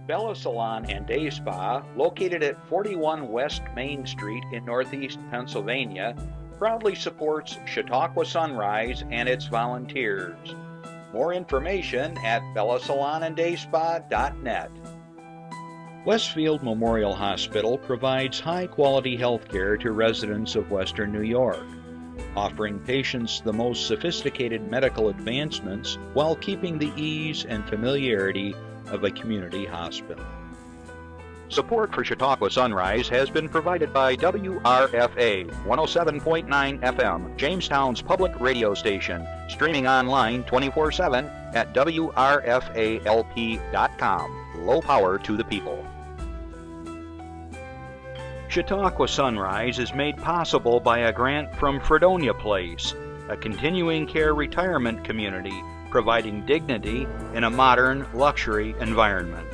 Bella Salon and Day Spa, located at 41 West Main Street in Northeast Pennsylvania, proudly supports Chautauqua Sunrise and its volunteers. More information at bellasalonanddayspa.net. Westfield Memorial Hospital provides high-quality health care to residents of Western New York, offering patients the most sophisticated medical advancements while keeping the ease and familiarity of a community hospital. Support for Chautauqua Sunrise has been provided by WRFA 107.9 FM, Jamestown's public radio station, streaming online 24/7 at WRFALP.com. Low power to the people. Chautauqua Sunrise is made possible by a grant from Fredonia Place, a continuing care retirement community providing dignity in a modern luxury environment.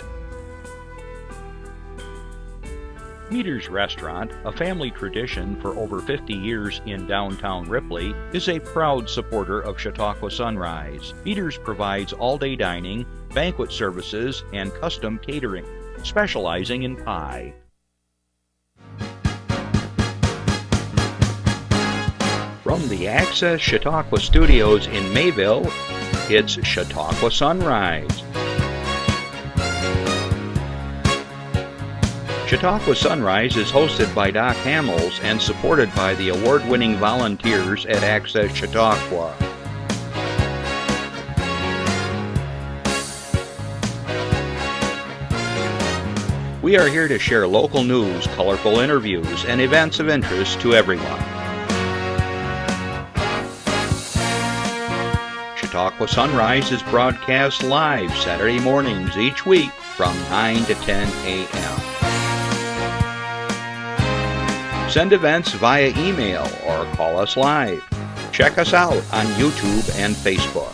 Meter's Restaurant, a family tradition for over 50 years in downtown Ripley, is a proud supporter of Chautauqua Sunrise. Meter's provides all-day dining, banquet services, and custom catering, specializing in pie. From the Access Chautauqua Studios in Mayville, it's Chautauqua Sunrise. Chautauqua Sunrise is hosted by Doc Hamels and supported by the award-winning volunteers at Access Chautauqua. We are here to share local news, colorful interviews, and events of interest to everyone. Chautauqua Sunrise is broadcast live Saturday mornings each week from 9 to 10 a.m. Send events via email or call us live. Check us out on YouTube and Facebook.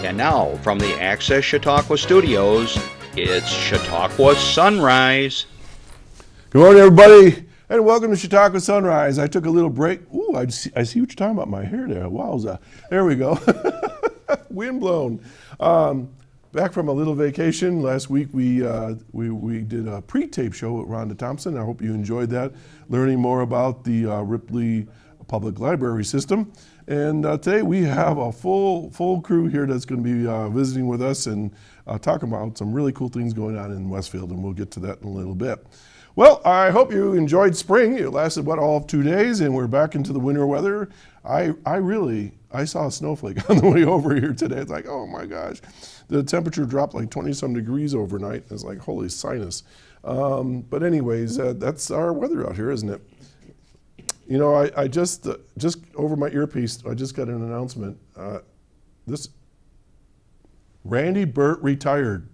And now, from the Access Chautauqua Studios, it's Chautauqua Sunrise. Good morning, everybody, and welcome to Chautauqua Sunrise. I took a little break. Ooh, I see what you're talking about, my hair there. Wowza. There we go. Wind blown. Back from a little vacation. Last week we did a pre-tape show with Rhonda Thompson. I hope you enjoyed that, learning more about the Ripley Public Library System. And today we have a full crew here that's going to be visiting with us and talking about some really cool things going on in Westfield, and we'll get to that in a little bit. Well, I hope you enjoyed spring. It lasted, all of 2 days, and we're back into the winter weather. I saw a snowflake on the way over here today. It's like, oh my gosh. The temperature dropped like 20-some degrees overnight. It's like, holy sinus. But anyways, that's our weather out here, isn't it? You know, I just over my earpiece, I just got an announcement. This Randy Burt retired.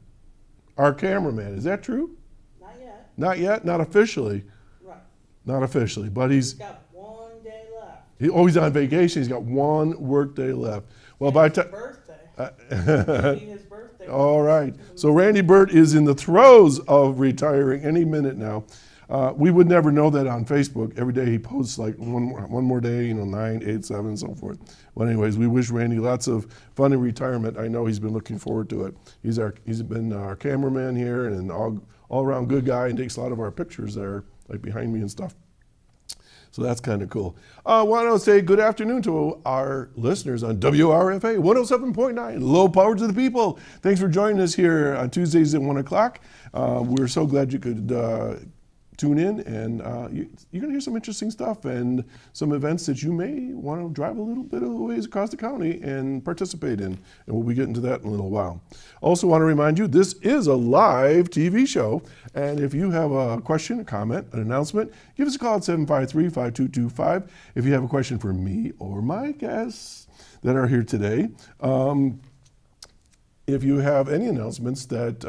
Our cameraman. Is that true? Not yet. Not yet? Not officially? Right. Not officially, but he's got 1 day left. He's on vacation. He's got 1 work day left. Well, by the time... birthday. His birthday. All right. So Randy Burt is in the throes of retiring any minute now. We would never know that on Facebook. Every day he posts like one more day, 9, 8, 7, and so forth. Well, anyways, we wish Randy lots of fun in retirement. I know he's been looking forward to it. He's been our cameraman here and all around good guy, and takes a lot of our pictures there, like behind me and stuff. So that's kind of cool. I want to say good afternoon to our listeners on WRFA 107.9, low power to the people. Thanks for joining us here on Tuesdays at 1 o'clock. We're so glad you could tune in, and you're going to hear some interesting stuff and some events that you may want to drive a little bit of ways across the county and participate in. And we'll be getting to that in a little while. Also want to remind you, this is a live TV show, and if you have a question, a comment, an announcement, give us a call at 753-5225. If you have a question for me or my guests that are here today, if you have any announcements that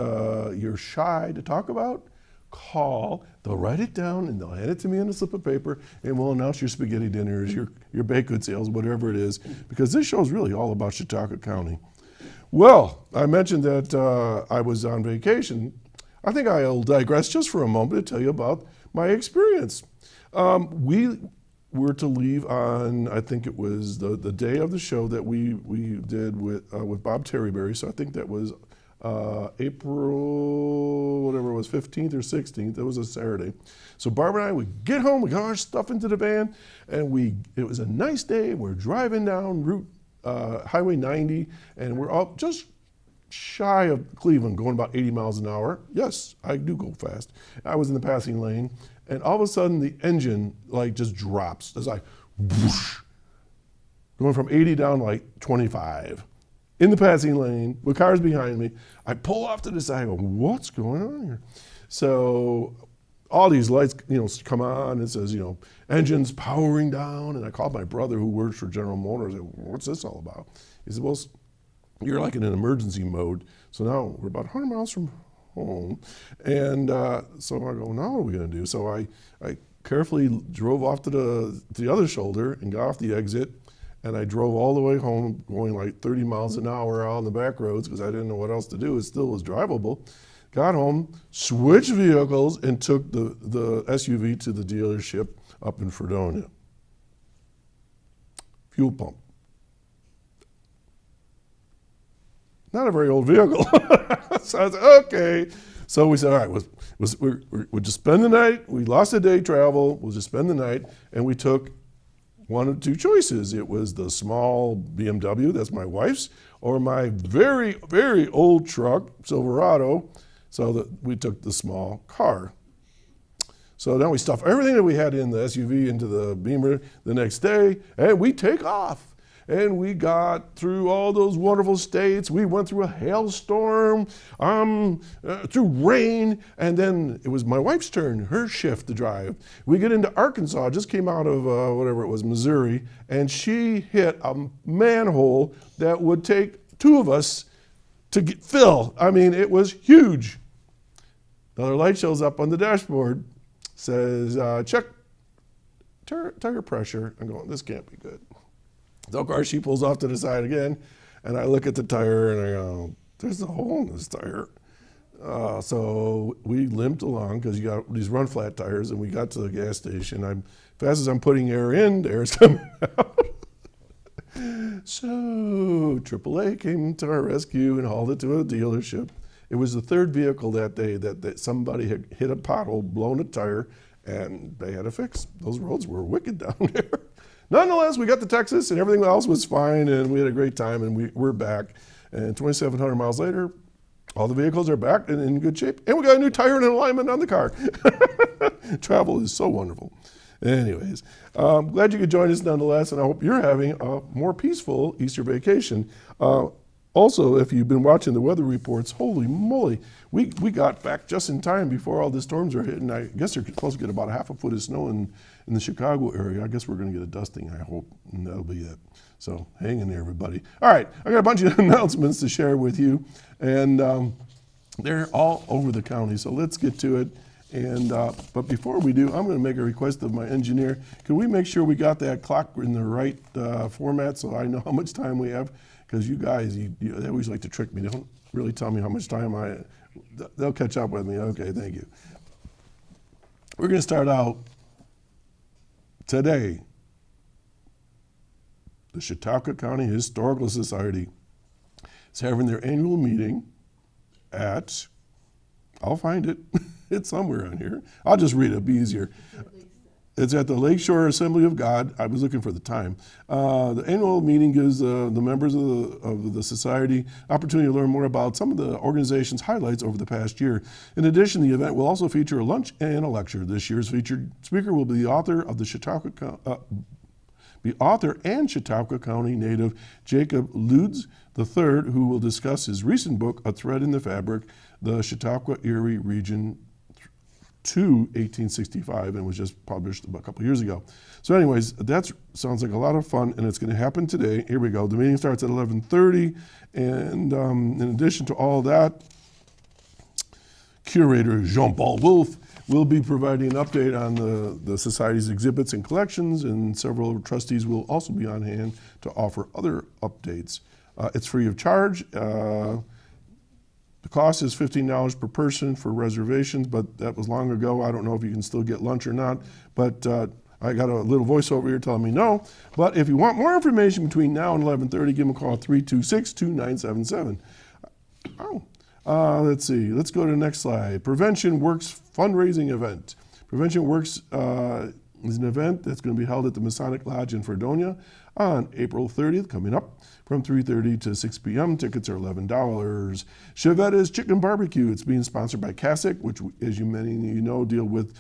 you're shy to talk about, call. They'll write it down and they'll hand it to me on a slip of paper, and we'll announce your spaghetti dinners, your baked good sales, whatever it is, because this show is really all about Chautauqua County. Well, I mentioned that I was on vacation. I think I'll digress just for a moment to tell you about my experience. We were to leave on, I think it was the day of the show that we did with Bob Terryberry, so I think that was April, whatever it was, 15th or 16th. It was a Saturday. So Barbara and I, we get home, we got our stuff into the van, and it was a nice day. We're driving down Highway 90, and we're up just shy of Cleveland, going about 80 miles an hour. Yes, I do go fast. I was in the passing lane, and all of a sudden the engine like just drops. It's like whoosh, going from 80 down like 25. In the passing lane, with cars behind me. I pull off to the side, I go, what's going on here? So all these lights, come on. It says, engines powering down. And I called my brother who works for General Motors. I said, what's this all about? He said, well, you're like in an emergency mode. So now we're about 100 miles from home. And so I go, now what are we going to do? So I carefully drove off to the other shoulder and got off the exit. And I drove all the way home, going like 30 miles an hour out on the back roads because I didn't know what else to do. It still was drivable. Got home, switched vehicles, and took the SUV to the dealership up in Fredonia. Fuel pump. Not a very old vehicle. So I said, okay. So we said, all right, we'll just spend the night. We lost a day travel. We'll just spend the night. And we took one of two choices. It was the small BMW, that's my wife's, or my very, very old truck, Silverado. So that we took the small car. So then we stuffed everything that we had in the SUV into the Beamer the next day, and we take off. And we got through all those wonderful states. We went through a hailstorm, through rain, and then it was my wife's turn, her shift to drive. We get into Arkansas, just came out of whatever it was, Missouri, and she hit a manhole that would take two of us to fill. I mean, it was huge. Another light shows up on the dashboard, says, check tire pressure. I'm going, this can't be good. So of course she pulls off to the side again, and I look at the tire and I go, there's a hole in this tire. So we limped along because you got these run flat tires, and we got to the gas station. Fast as I'm putting air in, the air's coming out. So AAA came to our rescue and hauled it to a dealership. It was the third vehicle that day that somebody had hit a pothole, blown a tire, and they had to fix. Those roads were wicked down there. Nonetheless, we got to Texas, and everything else was fine, and we had a great time, and we're back. And 2,700 miles later, all the vehicles are back and in good shape, and we got a new tire and an alignment on the car. Travel is so wonderful. Anyways, glad you could join us nonetheless, and I hope you're having a more peaceful Easter vacation. Also, if you've been watching the weather reports, holy moly, we got back just in time before all the storms are hitting. I guess they're supposed to get about a half a foot of snow in the Chicago area. I guess we're going to get a dusting, I hope, and that'll be it. So hang in there, everybody. All right, I got a bunch of announcements to share with you, and they're all over the county, so let's get to it. And but before we do, I'm going to make a request of my engineer. Can we make sure we got that clock in the right format so I know how much time we have? Because you guys, they always like to trick me. They don't really tell me how much time they'll catch up with me. Okay, thank you. We're going to start out today. The Chautauqua County Historical Society is having their annual meeting at, I'll find it. It's somewhere on here. I'll just read it, it'll be easier. It's at the Lakeshore Assembly of God. I was looking for the time. The annual meeting gives the members of the society opportunity to learn more about some of the organization's highlights over the past year. In addition, the event will also feature a lunch and a lecture. This year's featured speaker will be the author of the author and Chautauqua County native Jacob Lutz III, who will discuss his recent book, A Thread in the Fabric, the Chautauqua Erie Region to 1865, and was just published a couple years ago. So anyways, that sounds like a lot of fun, and it's going to happen today. Here we go. The meeting starts at 11:30, and in addition to all that, curator Jean-Paul Wolfe will be providing an update on the Society's exhibits and collections, and several trustees will also be on hand to offer other updates. It's free of charge. The cost is $15 per person for reservations, but that was long ago. I don't know if you can still get lunch or not, but I got a little voiceover here telling me no. But if you want more information between now and 11:30, give them a call at 326-2977. Oh, Let's see. Let's go to the next slide. Prevention Works fundraising event. Prevention Works is an event that's going to be held at the Masonic Lodge in Fredonia on April 30th, coming up from 3:30 to 6 p.m. Tickets are $11. Chevette's Chicken Barbecue. It's being sponsored by CASIC, which, as many of you know, deal with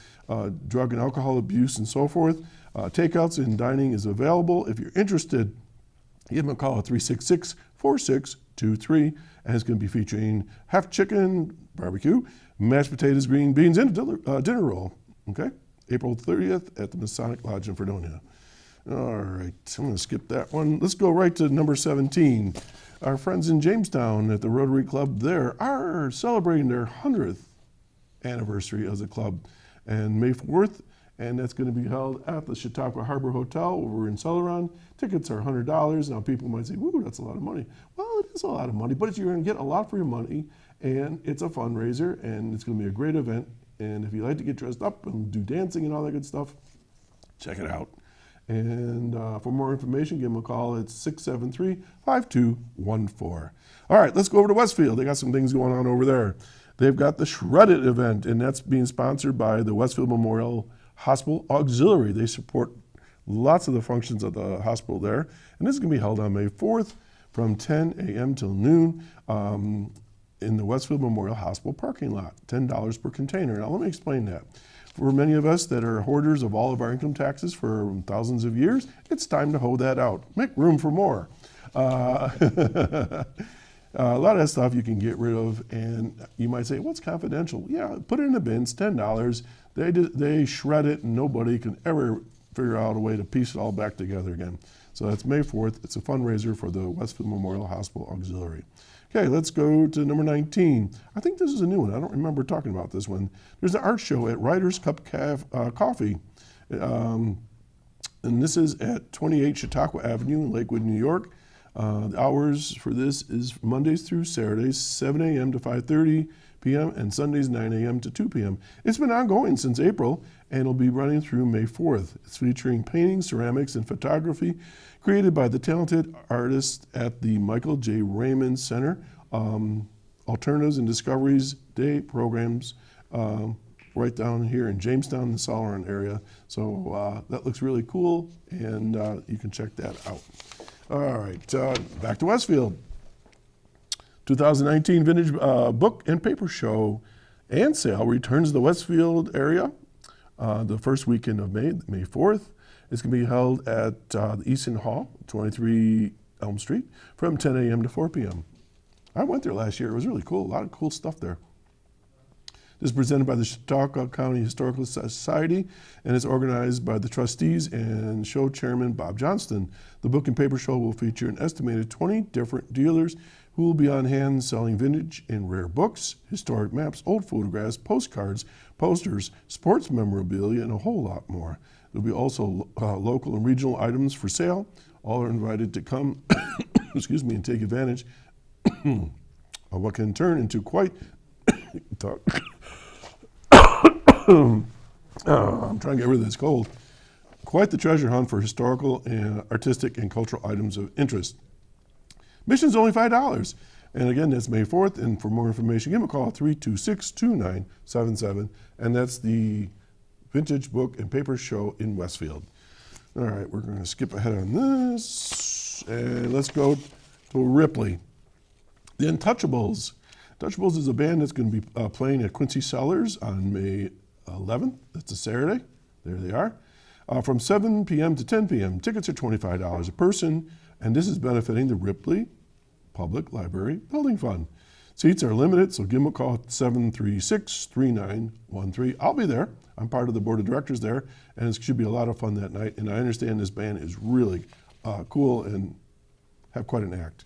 drug and alcohol abuse and so forth. Takeouts and dining is available. If you're interested, give them a call at 366-4623, and it's going to be featuring half chicken barbecue, mashed potatoes, green beans, and a dinner roll. Okay? April 30th at the Masonic Lodge in Fredonia. All right, I'm going to skip that one. Let's go right to number 17. Our friends in Jamestown at the Rotary Club there are celebrating their 100th anniversary as a club, and May 4th, and that's going to be held at the Chautauqua Harbor Hotel over in Celeron. Tickets are $100. Now people might say, "Woo, that's a lot of money." Well, it is a lot of money, but you're going to get a lot for your money, and it's a fundraiser, and it's going to be a great event. And if you like to get dressed up and do dancing and all that good stuff, check it out. And for more information, give them a call at 673-5214. All right, let's go over to Westfield. They got some things going on over there. They've got the Shred It event, and that's being sponsored by the Westfield Memorial Hospital Auxiliary. They support lots of the functions of the hospital there. And this is going to be held on May 4th from 10 a.m. till noon in the Westfield Memorial Hospital parking lot, $10 per container. Now, let me explain that. For many of us that are hoarders of all of our income taxes for thousands of years, it's time to hold that out. Make room for more. A lot of that stuff you can get rid of, and you might say, what's confidential? Yeah, put it in the bins, $10. They shred it, and nobody can ever figure out a way to piece it all back together again. So that's May 4th. It's a fundraiser for the Westfield Memorial Hospital Auxiliary. Okay, let's go to number 19. I think this is a new one. I don't remember talking about this one. There's an art show at Writer's Cup Coffee. And this is at 28 Chautauqua Avenue in Lakewood, New York. The hours for this is Mondays through Saturdays, 7 a.m. to 5:30 p.m. and Sundays, 9 a.m. to 2 p.m. It's been ongoing since April, and it'll be running through May 4th. It's featuring painting, ceramics, and photography created by the talented artists at the Michael J. Raymond Center. Alternatives and Discoveries Day programs right down here in Jamestown, the Celeron area. So that looks really cool, and you can check that out. All right, back to Westfield. 2019 Vintage Book and Paper Show and Sale returns to the Westfield area the first weekend of May, May 4th. It's going to be held at the Easton Hall, 23 Elm Street, from 10 a.m. to 4 p.m. I went there last year. It was really cool. A lot of cool stuff there. This is presented by the Chautauqua County Historical Society and is organized by the trustees and show chairman Bob Johnston. The book and paper show will feature an estimated 20 different dealers who will be on hand selling vintage and rare books, historic maps, old photographs, postcards, posters, sports memorabilia, and a whole lot more. There'll be also local and regional items for sale. All are invited to come excuse me, and take advantage of what can turn into quite I'm trying to get rid of this cold. Quite the treasure hunt for historical and artistic and cultural items of interest. Admission's only $5. And again, that's May 4th. And for more information, give them a call at 326-2977. And that's the Vintage Book and Paper Show in Westfield. All right, we're going to skip ahead on this. And let's go to Ripley. The Untouchables. Untouchables is a band that's going to be playing at Quincy Cellars on May 11th. That's a Saturday. There they are. From 7 p.m. to 10 p.m. Tickets are $25 a person, and this is benefiting the Ripley Public Library Building Fund. Seats are limited, so give them a call at 736-3913. I'll be there. I'm part of the board of directors there, and it should be a lot of fun that night. And I understand this band is really cool and have quite an act.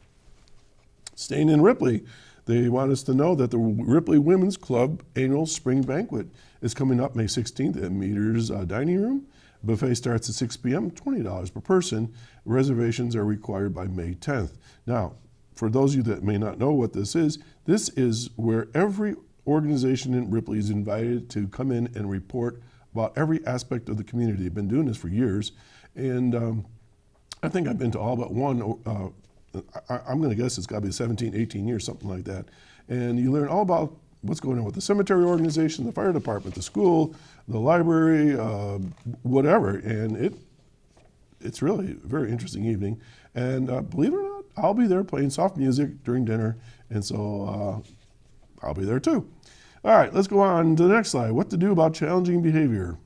Staying in Ripley, they want us to know that the Ripley Women's Club annual spring banquet is coming up May 16th at Meter's Dining Room. Buffet starts at 6 p.m., $20 per person. Reservations are required by May 10th. Now, for those of you that may not know what this is where every organization in Ripley is invited to come in and report about every aspect of the community. They've been doing this for years, and I think I've been to all but one I'm going to guess it's got to be 17, 18 years, something like that. And you learn all about what's going on with the cemetery organization, the fire department, the school, the library, whatever. And it's really a very interesting evening. And believe it or not, I'll be there playing soft music during dinner. And so I'll be there too. All right, let's go on to the next slide. What to do about challenging behavior.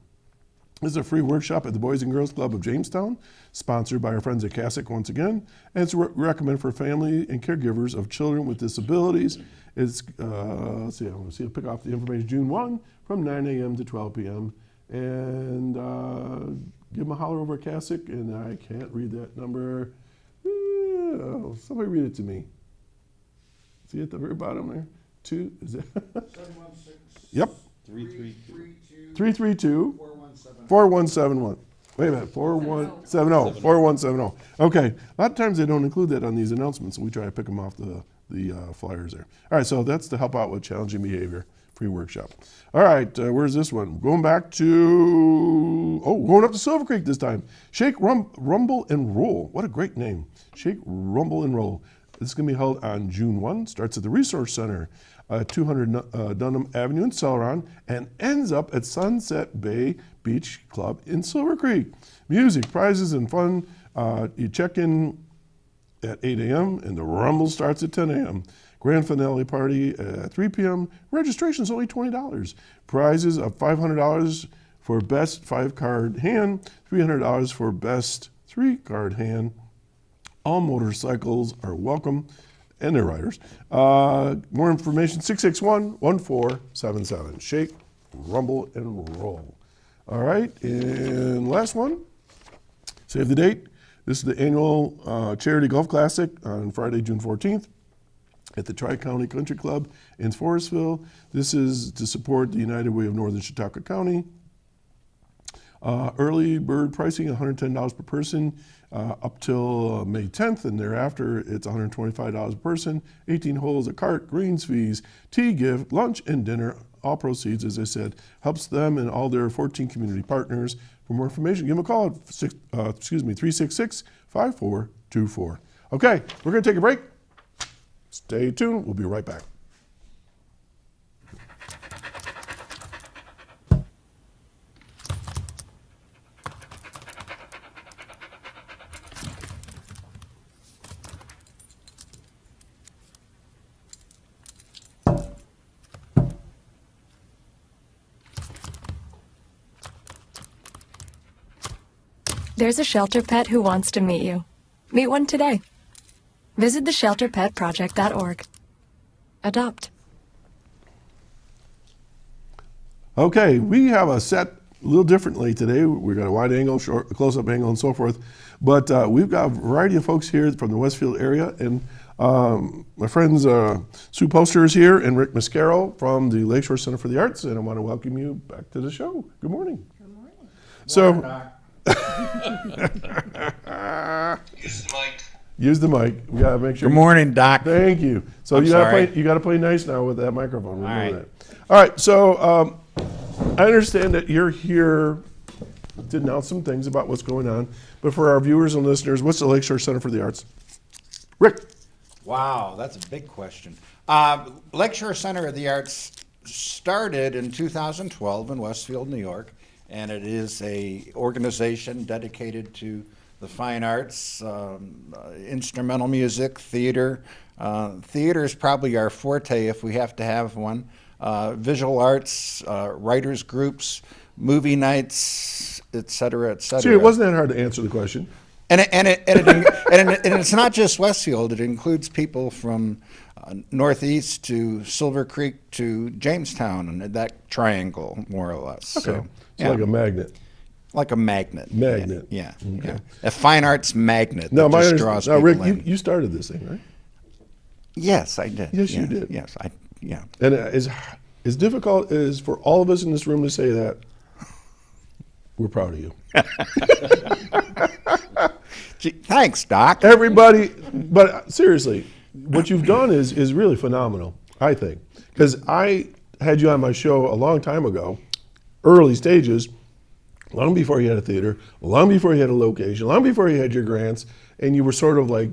This is a free workshop at the Boys and Girls Club of Jamestown, sponsored by our friends at CASIC once again, and it's recommended for family and caregivers of children with disabilities. It's, let's see, I'm going to see, I'll pick off the information, June 1 from 9 a.m. to 12 p.m. And give them a holler over at CASIC, and I can't read that number. Somebody read it to me. See at the very bottom there? 2, is it? 716. Yep. 332. 332. 4171. 4171. Wait a minute, 4170. 4170. Okay, a lot of times they don't include that on these announcements, so we try to pick them off the flyers there. All right, so that's to help out with challenging behavior, free workshop. All right, where's this one? Going back to, going up to Silver Creek this time. Shake, Rumble, and Roll. What a great name. Shake, Rumble, and Roll. This is going to be held on June 1, starts at the Resource Center, 200 Dunham Avenue in Celeron, and ends up at Sunset Bay Beach Club in Silver Creek. Music, prizes, and fun. You check in at 8 a.m. and the Rumble starts at 10 a.m. Grand finale party at 3 p.m. Registration is only $20. Prizes of $500 for best 5-card hand, $300 for best 3-card hand. All motorcycles are welcome, and their riders. More information, 661-1477. Shake, Rumble, and Roll. All right, and last one, save the date. This is the annual Charity Golf Classic on Friday, June 14th at the Tri-County Country Club in Forestville. This is to support the United Way of Northern Chautauqua County. Early bird pricing, $110 per person up till May 10th, and thereafter it's $125 per person. 18 holes, a cart, greens fees, tea gift, lunch, and dinner. All proceeds, as I said, helps them and all their 14 community partners. For more information, give them a call at 366-5424. Okay, we're going to take a break. Stay tuned. We'll be right back. There's a shelter pet who wants to meet you. Meet one today. Visit theshelterpetproject.org. Adopt. Okay, we have a set a little differently today. We've got a wide angle, short, close-up angle, and so forth. But we've got a variety of folks here from the Westfield area. And my friends Sue Poster is here and Rick Mascaro from the Lakeshore Center for the Arts. And I want to welcome you back to the show. Good morning. Good morning. So, Use the mic. use the mic. We gotta make sure. Good morning, Doc. Thank you. So I'm you gotta sorry. play. You gotta play nice now with that microphone. We'll All do right. that. All right. So I understand that you're here to announce some things about what's going on. But for our viewers and listeners, what's the Lakeshore Center for the Arts? Rick. Wow, that's a big question. Lakeshore Center of the Arts started in 2012 in Westfield, New York, and it is a organization dedicated to the fine arts, instrumental music, theater. Theater is probably our forte if we have to have one. Visual arts, writers groups, movie nights, et cetera, et cetera. See, it wasn't that hard to answer the question. And it's not just Westfield. It includes people from Northeast to Silver Creek to Jamestown and that triangle, more or less. Okay. So, It's like a magnet. like a magnet. Magnet. Yeah. Okay. Yeah. A fine arts magnet No, that my just understanding. draws Now, people Rick, in. you started this thing, right? Yes, I did. Yes, you did. Yes, yeah. And as difficult as for all of us in this room to say that, we're proud of you. Gee, thanks, Doc. Everybody, but seriously, what you've done is really phenomenal, I think. Because I had you on my show a long time ago, early stages, long before you had a theater, long before you had a location, long before you had your grants, and you were sort of like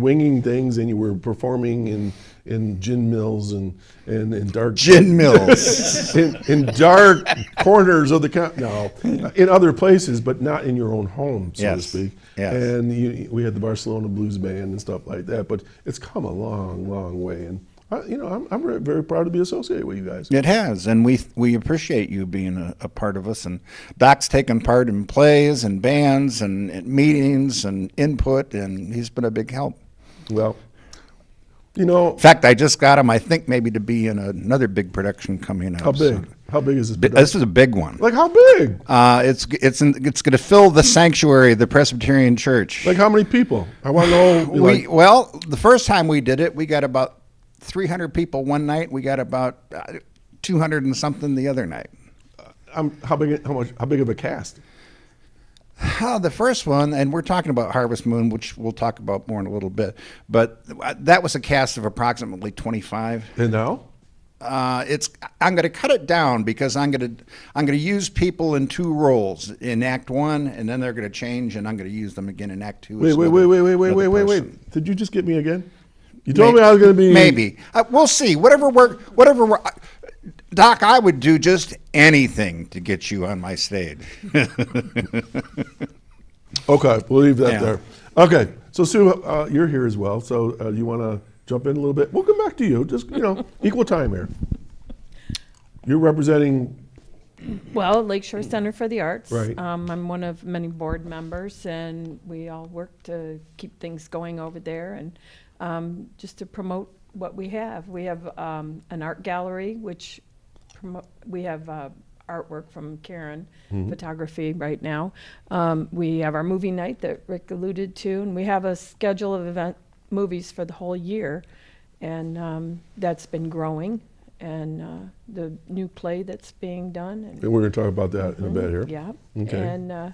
winging things, and you were performing in gin mills and in dark Gin mills. in dark corners of the in other places, but not in your own home, so to Yes, speak. yes. And we had the Barcelona Blues Band and stuff like that. But it's come a long, long way, and I'm very, very proud to be associated with you guys. It has, and we appreciate you being a part of us. And Doc's taken part in plays and bands and meetings and input, and he's been a big help. Well, In fact, I just got him, I think, maybe to be in another big production coming up. how big? soon. How big is this? This is a big one. Like how big? It's going to fill the sanctuary, the Presbyterian Church. Like how many people? I want to know. Well, the first time we did it, we got about 300 people one night. We got about 200 and something the other night. How big of a cast? The first one, and we're talking about Harvest Moon, which we'll talk about more in a little bit, but that was a cast of approximately 25. And now? I'm going to cut it down because I'm going to use people in two roles in Act 1, and then they're going to change, and I'm going to use them again in Act 2. Wait. Did you just get me again? You told me I was going to be... Maybe. We'll see. Whatever Doc, I would do just anything to get you on my stage. Okay, we'll leave that Yeah. there. Okay, so Sue, you're here as well, so you want to jump in a little bit? We'll come back to you. Just, equal time here. You're representing... Well, Lakeshore Center for the Arts. Right. I'm one of many board members, and we all work to keep things going over there and just to promote what we have. We have an art gallery, which we have artwork from Karin, photography right now. We have our movie night that Rick alluded to, and we have a schedule of movies for the whole year, and that's been growing. And the new play that's being done. And we're going to talk about that in a bit here. Yeah. Okay. And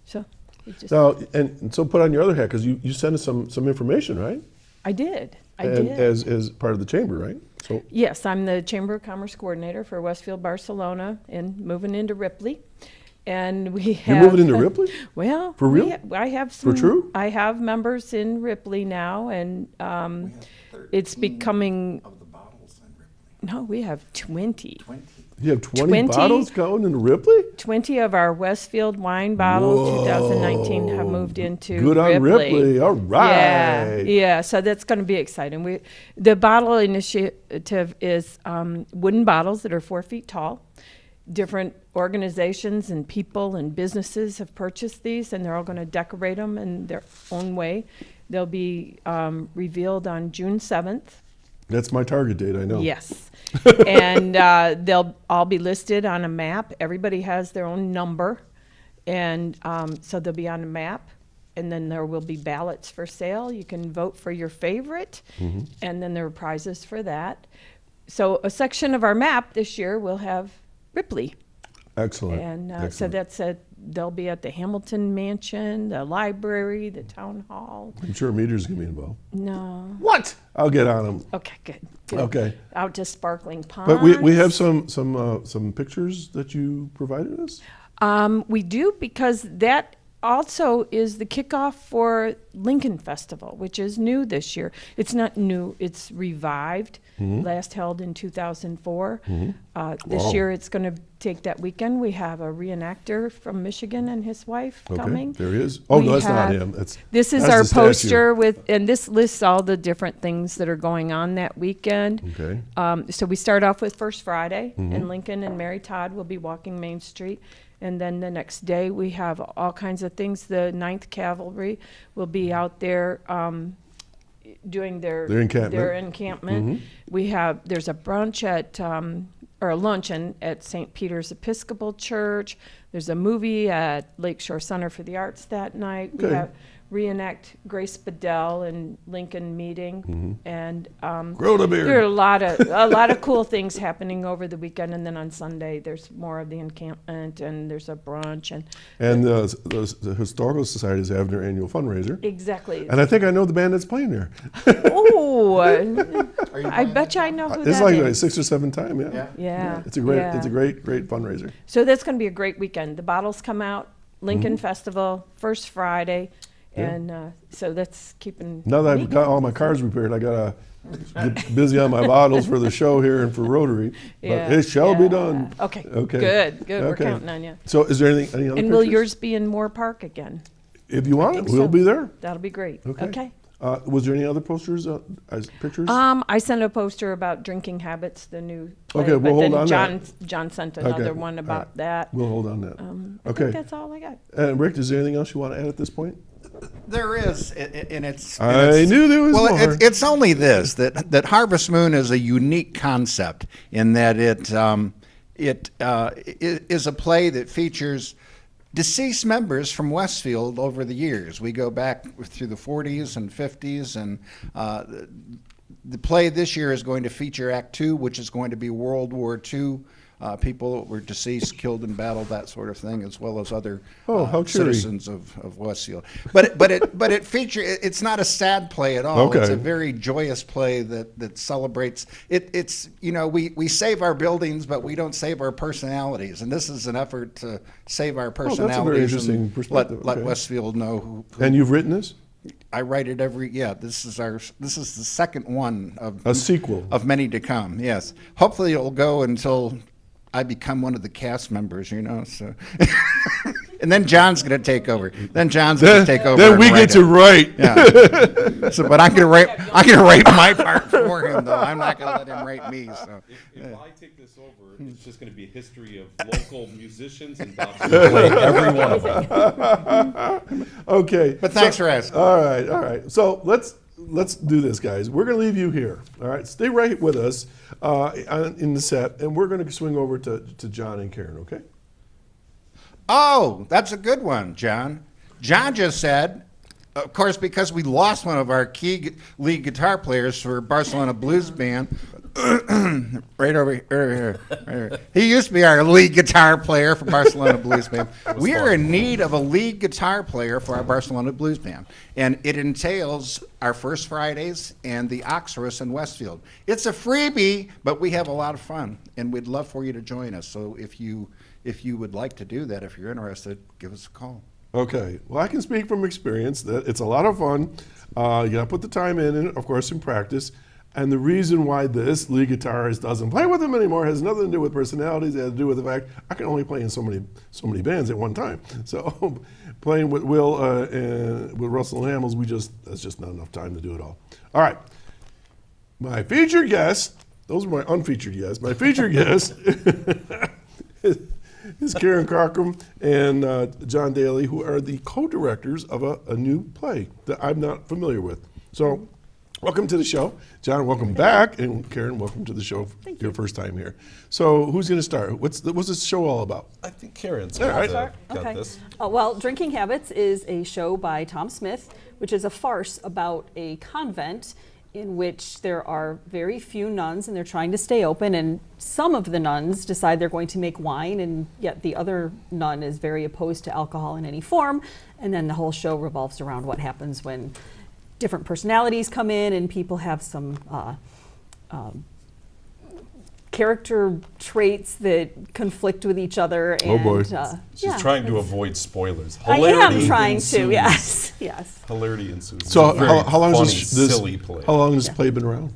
so we just... Now, and so put on your other hat, because you sent us some information, right? I did. As part of the chamber, right? So Yes, I'm the Chamber of Commerce Coordinator for Westfield, Barcelona, and moving into Ripley. And we have... You're moving into Ripley? Well, For real? I have some... For true? I have members in Ripley now, and it's becoming... Of the bottles in Ripley. No, we have 20. 20. you have 20 bottles going into Ripley? 20 of our Westfield wine bottles, 2019, have moved into Good on Ripley. All right. Yeah. So that's going to be exciting. The bottle initiative is wooden bottles that are 4 feet tall. Different organizations and people and businesses have purchased these, and they're all going to decorate them in their own way. They'll be revealed on June 7th. That's my target date, I know. Yes. And they'll all be listed on a map. Everybody has their own number. And so they'll be on a map. And then there will be ballots for sale. You can vote for your favorite. And then there are prizes for that. So a section of our map this year will have Ripley. Excellent. And so Excellent. they'll be at the Hamilton Mansion, the library, the town hall. I'm sure Meter's going to be involved. No. What? I'll get on them. Okay, good. Okay. Out to Sparkling Ponds. But we have some pictures that you provided us? We do, because that also is the kickoff for Lincoln Festival, which is new this year. It's not new, it's revived, last held in 2004. This Wow. year it's going to take that weekend. We have a reenactor from Michigan and his wife coming. There he is. Oh, We no, that's not have- him. This is that's our the statue. poster and this lists all the different things that are going on that weekend. Okay. So we start off with First Friday, and Lincoln and Mary Todd will be walking Main Street. And then the next day, we have all kinds of things. The 9th Cavalry will be out there doing their encampment. There's a brunch or a luncheon at St. Peter's Episcopal Church. There's a movie at Lakeshore Center for the Arts that night. Okay. We have reenact Grace Bedell and Lincoln meeting, and Grow the beard. there are a lot of cool things happening over the weekend. And then on Sunday, there's more of the encampment, and there's a brunch, And the Historical Society is having their annual fundraiser. exactly. And I think I know the band that's playing there. Oh, I bet you I know who It's that like is. 6th or 7th time, yeah. Yeah, It's a great, yeah. it's a great fundraiser. So that's going to be a great weekend. The bottles come out, Lincoln Festival, First Friday, And so that's keeping. Now that me I've got all my cars repaired, I gotta get busy on my bottles for the show here and for Rotary. Yeah, But it shall be yeah. done. Okay, Okay. good. We're Okay. counting on you. So is there any other And will pictures? yours be in Moore Park again? If you want it, think we'll so. be there. That'll be great. Okay. Was there any other posters, as pictures? I sent a poster about drinking habits, the new play, Okay, we'll but hold then on to John sent Okay, another one all about right. that. We'll hold on that. I Okay. think that's all I got. And Rick, is there anything else you want to add at this point? There is, and it's. I knew there was well, more. it's only this that Harvest Moon is a unique concept in that it is a play that features deceased members from Westfield over the years. We go back through the 40s and 50s, and the play this year is going to feature Act Two, which is going to be World War II. People that were deceased, killed in battle, that sort of thing, as well as other Oh, how cheery. citizens of Westfield. But it features. It's not a sad play at all. Okay. It's a very joyous play that celebrates. It's we save our buildings, but we don't save our personalities. And this is an effort to save our that's a very personalities interesting and perspective. let Okay. Westfield know. And you've written this? I write it every. Yeah, this is the second one of A sequel. of many to come. Yes, hopefully it'll go until I become one of the cast members, So, and then John's going to take over. Then John's going to take over. Then and we write get to it. write. Yeah. So, but I'm going to write my part for him, though. I'm not going to let him write me. So, If I take this over, it's just going to be a history of local musicians and Dobson playing every one of them. Okay. but thanks for asking. All right. So let's do this, guys. We're going to leave you here. All right. Stay right with us in the set, and we're going to swing over to John and Karin. Okay. Oh, that's a good one, John. John just said, of course, because we lost one of our key lead guitar players for Barcelona Blues Band, right over here. Right here. He used to be our lead guitar player for Barcelona Blues Band. We are in need of a lead guitar player for our Barcelona Blues Band, and it entails our First Fridays and the Oxorus in Westfield. It's a freebie, but we have a lot of fun, and we'd love for you to join us. So if you would like to do that, if you're interested, give us a call. Okay. Well, I can speak from experience that it's a lot of fun. You got to put the time in, and of course, in practice. And the reason why this lead guitarist doesn't play with them anymore has nothing to do with personalities. It has to do with the fact I can only play in so many bands at one time. So playing with Will and with Russell and Hamels, that's just not enough time to do it all. All right. My featured guest, those are my unfeatured guests. My featured guest is Karin Cockram and John Daly, who are the co-directors of a new play that I'm not familiar with. So welcome to the show. John, welcome back. And Karin, welcome to the show. Your first time here. So who's going to start? What's this show all about? I think Karen's All right. got this. Well, Drinking Habits is a show by Tom Smith, which is a farce about a convent in which there are very few nuns and they're trying to stay open, and some of the nuns decide they're going to make wine, and yet the other nun is very opposed to alcohol in any form. And then the whole show revolves around what happens when different personalities come in and people have some character traits that conflict with each other. Oh, boy. She's trying to avoid spoilers. I am Hilarity trying ensues. to, yes. Hilarity ensues. So It's a very how long funny, has this silly play. How long has this play been around?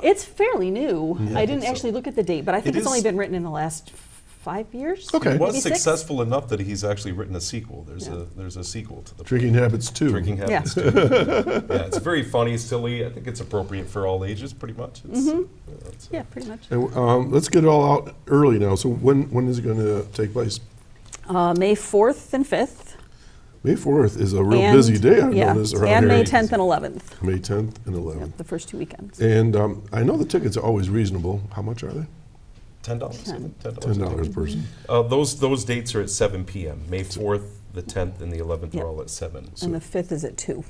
It's fairly new. Yeah, I didn't so. actually look at the date, but I think It it's only is- been written in the last 5 years. Okay. It was Maybe 6? successful enough that he's actually written a sequel. There's Yeah. a sequel to the Drinking Habits 2. Drinking Yeah. Habits. Yeah, it's very funny, silly. I think it's appropriate for all ages, pretty much. It's, Yeah, pretty much. And, let's get it all out early now. So when is it going to take place? May 4th and 5th. May 4th is a real and- busy day, I've yeah, noticed around and here. May 10th and 11th, May 10th and 11th. the first 2 weekends. And I know the tickets are always reasonable. How much are they? $10. $10. $10 a person. Those dates are at 7 p.m. May 4th, the 10th, and the 11th Yep. are all at 7. And the 5th is at 2.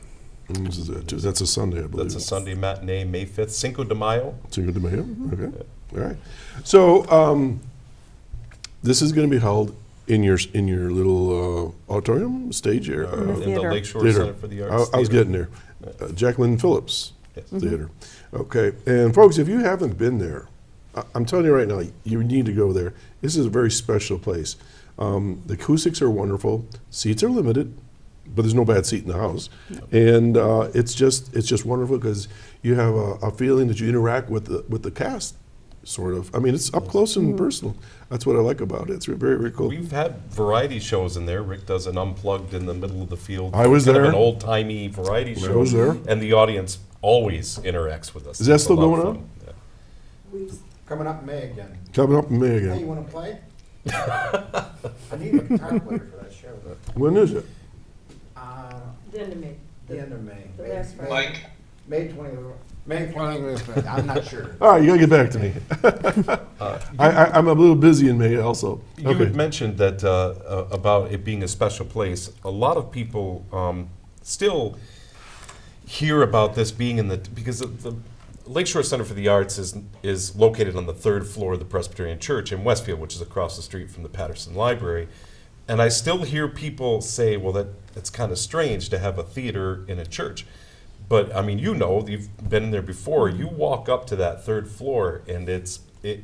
And this is that's a Sunday, I believe. That's a Sunday matinee, May 5th. Cinco de Mayo. Cinco de Mayo? Okay. All right. So this is going to be held in your little auditorium, stage area? In the In the theater. Lakeshore Theater. Center for the Arts. I was Theater. getting there. Jacqueline Phillips Yes. Theater. Okay. And folks, if you haven't been there, I'm telling you right now, you need to go there. This is a very special place. The acoustics are wonderful. Seats are limited. but there's no bad seat in the house. And it's just wonderful because you have a feeling that you interact with the cast, sort of. I mean, it's up close and personal. That's what I like about it. It's very, very cool. We've had variety shows in there. Rick does an unplugged in the middle of the field. I was kind there. of an old-timey variety I show. was there. And the audience always interacts with us. Is that It's a still lot of going fun. on? Yeah. Coming up in May again. Coming up in May Hey, you again. wanna play? I need a guitar player for that show. When is it? The end of May. The end of May. The last Friday. Mike, May 20, May 20, I'm not sure. All right, you gotta get back to me. I'm a little busy in May also. You had mentioned that about it being a special place. A lot of people still hear about this being in because the Lakeshore Center for the Arts is located on the 3rd floor of the Presbyterian Church in Westfield, which is across the street from the Patterson Library. And I still hear people say, well, that's kind of strange to have a theater in a church. But I mean, you've been in there before. You walk up to that 3rd floor, and it's like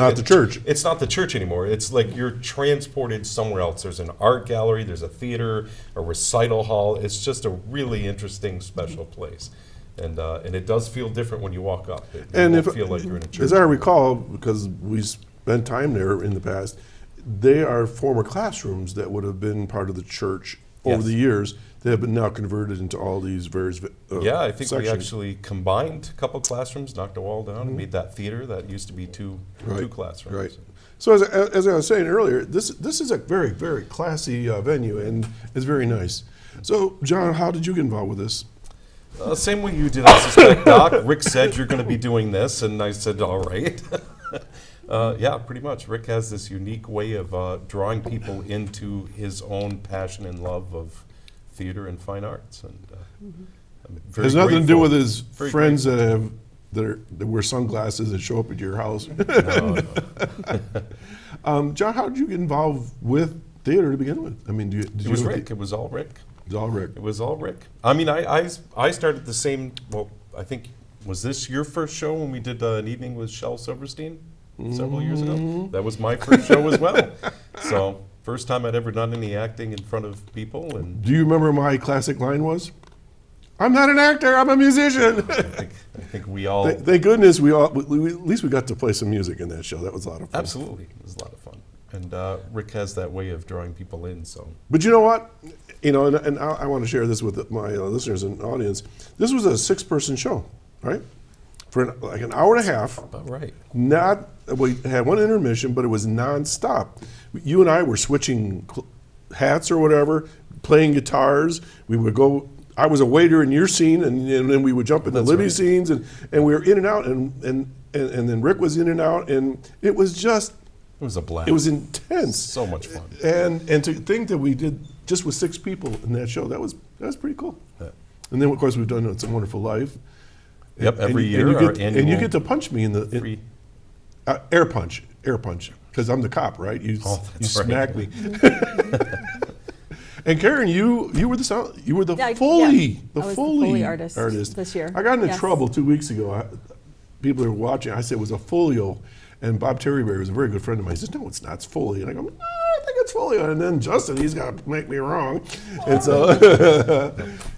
not the church. It's not the church anymore. It's like you're transported somewhere else. There's an art gallery, there's a theater, a recital hall. It's just a really interesting, special place. And it does feel different when you walk up. You don't feel like you're in a church. As I recall, because we spent time there in the past, they are former classrooms that would have been part of the church over Yes. the years. They have been now converted into all these various Yeah, I think we sections. actually combined a couple classrooms, knocked a wall down, and made that theater that used to be two classrooms. Right. So as I was saying earlier, this is a very, very classy venue, and it's very nice. So, John, how did you get involved with this? Same way you did, I suspect, Doc. Rick said you're going to be doing this, and I said, all right. Yeah, pretty much. Rick has this unique way of drawing people into his own passion and love of theater and fine arts. And I'm very Has nothing to do grateful. with his Very friends that wear sunglasses and show up at your house. No. John, how did you get involved with theater to begin with? I mean, It was Rick. It was all Rick. It was all Rick. It was all Rick. I mean, I started the same, well, I think, was this your first show when we did an evening with Shel Silverstein several years ago? That was my first show as well. So, first time I'd ever done any acting in front of people. And Do you remember my classic line was? I'm not an actor, I'm a musician. I think we all, Thank goodness at least we got to play some music in that show. That was a lot of fun. absolutely, it was a lot of fun. And Rick has that way of drawing people in, so. But you know what? You know, and I want to share this with my listeners and audience. This was a 6-person show, right? For like an hour and a half. About right. We had one intermission, but it was nonstop. You and I were switching hats or whatever, playing guitars. We would go. I was a waiter in your scene, and then we would jump into That's Libby's right. scenes, and we were in and out, and then Rick was in and out, and it was just. It was a blast. It was intense. So much fun. And to think that we did just with 6 people in that show, that was pretty cool. Yeah. And then of course we've done It's a Wonderful Life. Yep, every year, you our get, and you annual get to punch me in the free. air punch, because I'm the cop, right? You Oh, you that's right. smack me. And Karin, you were the Yeah, Foley, I was the Foley artist this year. I got into Yes. trouble 2 weeks ago. People were watching. I said it was a folio, and Bob Terryberry was a very good friend of mine. He says, "No, it's not. It's Foley." And I go, "No, I think it's folio." And then Justin, he's got to make me wrong. And so,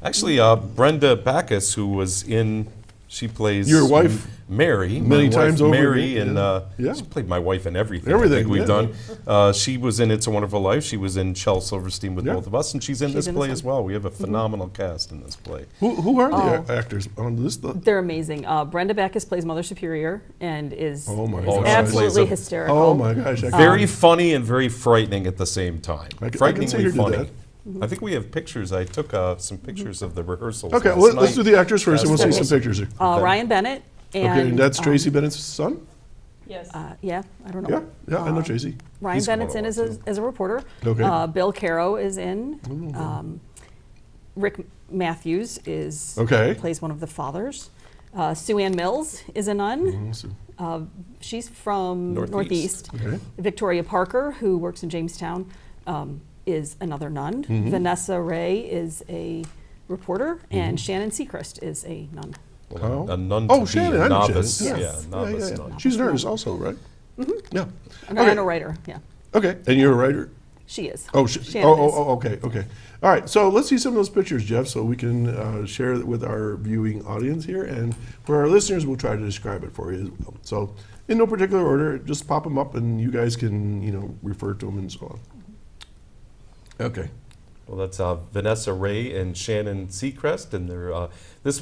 Actually, Brenda Backus, who was in, she plays Your wife? Mary, Many my times wife over Mary, again, and yeah. she played my wife in everything. I Everything, think we've yeah. done. She was in It's a Wonderful Life. She was in Shel Silverstein with Yeah. both of us, and she's in this in play this as one. well. We have a phenomenal cast in this play. who are the actors on this? They're amazing. Brenda Backus plays Mother Superior and is Oh my Oh, gosh. she absolutely plays a- hysterical. Oh my gosh! Very funny and very frightening at the same time. I can see Frighteningly her do funny. that. I think we have pictures. I took some pictures of the rehearsals. Okay, last well, let's night. do the actors first, and we'll see Fast some pictures. Ryan Bennett and Okay, and that's Tracy Bennett's son. Yes. Yeah, I don't know. Yeah, I know Tracy. Ryan He's Bennett's in phenomenal, as a reporter. Okay. Bill Caro is in. Rick Matthews Okay. plays one of the fathers. Sue Ann Mills is a nun. She's from Northeast. Northeast. Okay. Victoria Parker, who works in Jamestown, is another nun. Vanessa Ray is a reporter, and Shannon Seacrest is a nun. A nun Oh, to Shannon, be I a know novice. Shannon. Yes. Yeah, novice Yeah. nun. She's an artist also, right? Yeah. And Okay. a writer, yeah. Okay, and you're a writer? She is. Oh, Shannon is. okay, okay. All right, so let's see some of those pictures, Jeff, so we can share it with our viewing audience here. And for our listeners, we'll try to describe it for you as well. So in no particular order, just pop them up and you guys can, refer to them and so on. Okay. Well, that's Vanessa Ray and Shannon Seacrest, and they're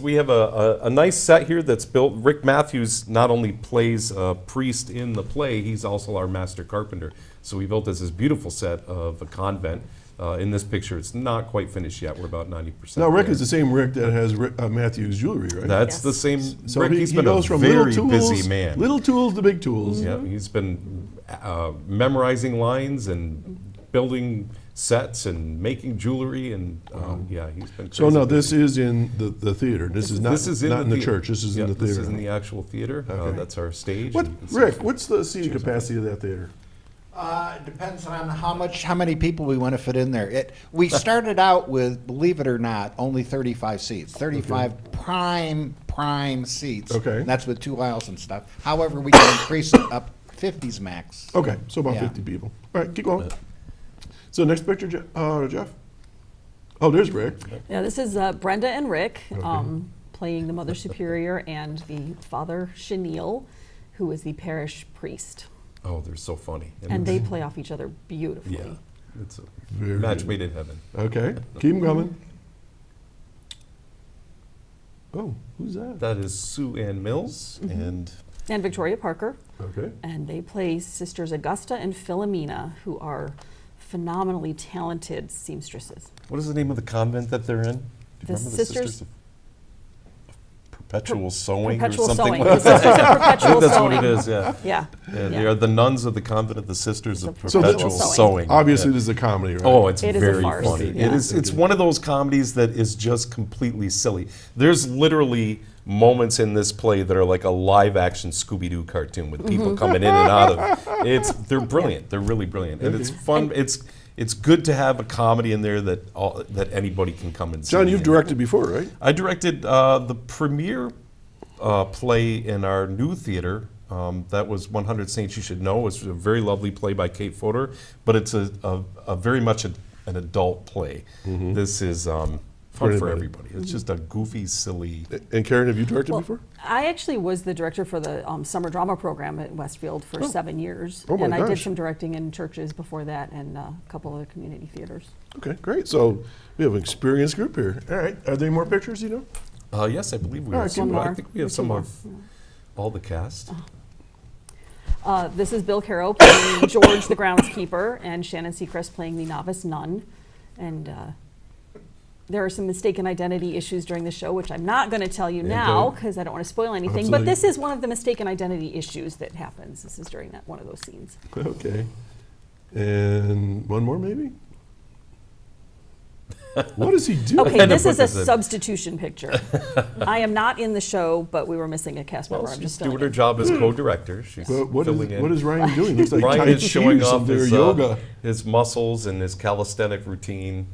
we have a nice set here that's built. Rick Matthews not only plays a priest in the play, he's also our master carpenter. So we built this beautiful set of a convent. In this picture, it's not quite finished yet. We're about 90%. Now, Rick there. is the same Rick that has Matthews Jewelry, right? That's Yes. the same. So Rick, he he's been goes a from very little tools, busy man. little tools to big tools. Yeah, he's been memorizing lines and building sets and making jewelry, and yeah, he's been. So crazy now busy. this is in the theater. This is not in the thea- church. This is in yeah, the theater. This is in the actual theater. Okay. That's our stage. What, and you can see- Rick? What's the seating capacity of that theater? It depends on how many people we want to fit in there. We started out with, believe it or not, only 35 seats, 35 prime seats. Okay. And that's with 2 aisles and stuff. However, we can increase it up 50's max. Okay, so about Yeah. 50 people. All right, keep going. So next picture, Jeff. Oh, there's Rick. Yeah, this is Brenda and Rick playing the Mother Superior and the Father Chenille, who is the parish priest. Oh, they're so funny. And they play off each other beautifully. Yeah, it's a Very match good. made in heaven. Okay, keep 'em coming. Oh, who's that? That is Sue Ann Mills, and And Victoria Parker. Okay. And they play Sisters Augusta and Philomena, who are phenomenally talented seamstresses. what is the name of the convent that they're in? Do you The remember Sisters- of Perpetual Sewing Perpetual or something Sewing. like The Sisters of that? I Perpetual think that's Sewing. what it is, yeah. Yeah. Yeah, they Yeah. are the nuns of the convent of the Sisters of So Perpetual Sewing. Sewing. Obviously, Yeah. this is a comedy, right? Oh, it's It is a very farce, funny. yeah. It is. It's one of those comedies that is just completely silly. There's literally moments in this play that are like a live-action Scooby-Doo cartoon with people coming in and out of. They're brilliant. They're really brilliant, and it's fun. It's good to have a comedy in there that anybody can come and see. John, you've directed before, right? I directed the premiere play in our new theater. That was 100 Saints You Should Know. It's a very lovely play by Kate Fodor, but it's a very much an adult play. This is fun for everybody. It's just a goofy, silly. And Karin, have you directed Well, before? I actually was the director for the summer drama program at Westfield for 7 years. Oh my and I did gosh. some directing in churches before that and a couple other community theaters. Okay, great. So we have an experienced group here. All right, are there more pictures, you know? Yes, I believe we All have right, some. one I more. think we have Two some more. of all the cast. This is Bill Caro playing George the groundskeeper and Shannon Seacrest playing the novice nun. And there are some mistaken identity issues during the show, which I'm not going to tell you now because I don't want to spoil anything. Absolutely. But this is one of the mistaken identity issues that happens. This is during one of those scenes. Okay. And one more, maybe? What does he do? Okay, kind of this is book a is it? substitution picture. I am not in the show, but we were missing a cast member. Well, I'm she's just doing filling her in. job as co-director. She's What filling in. is Ryan doing? Looks like Ryan Tai is Chi showing or off something, or his, yoga. his muscles and his calisthenic routine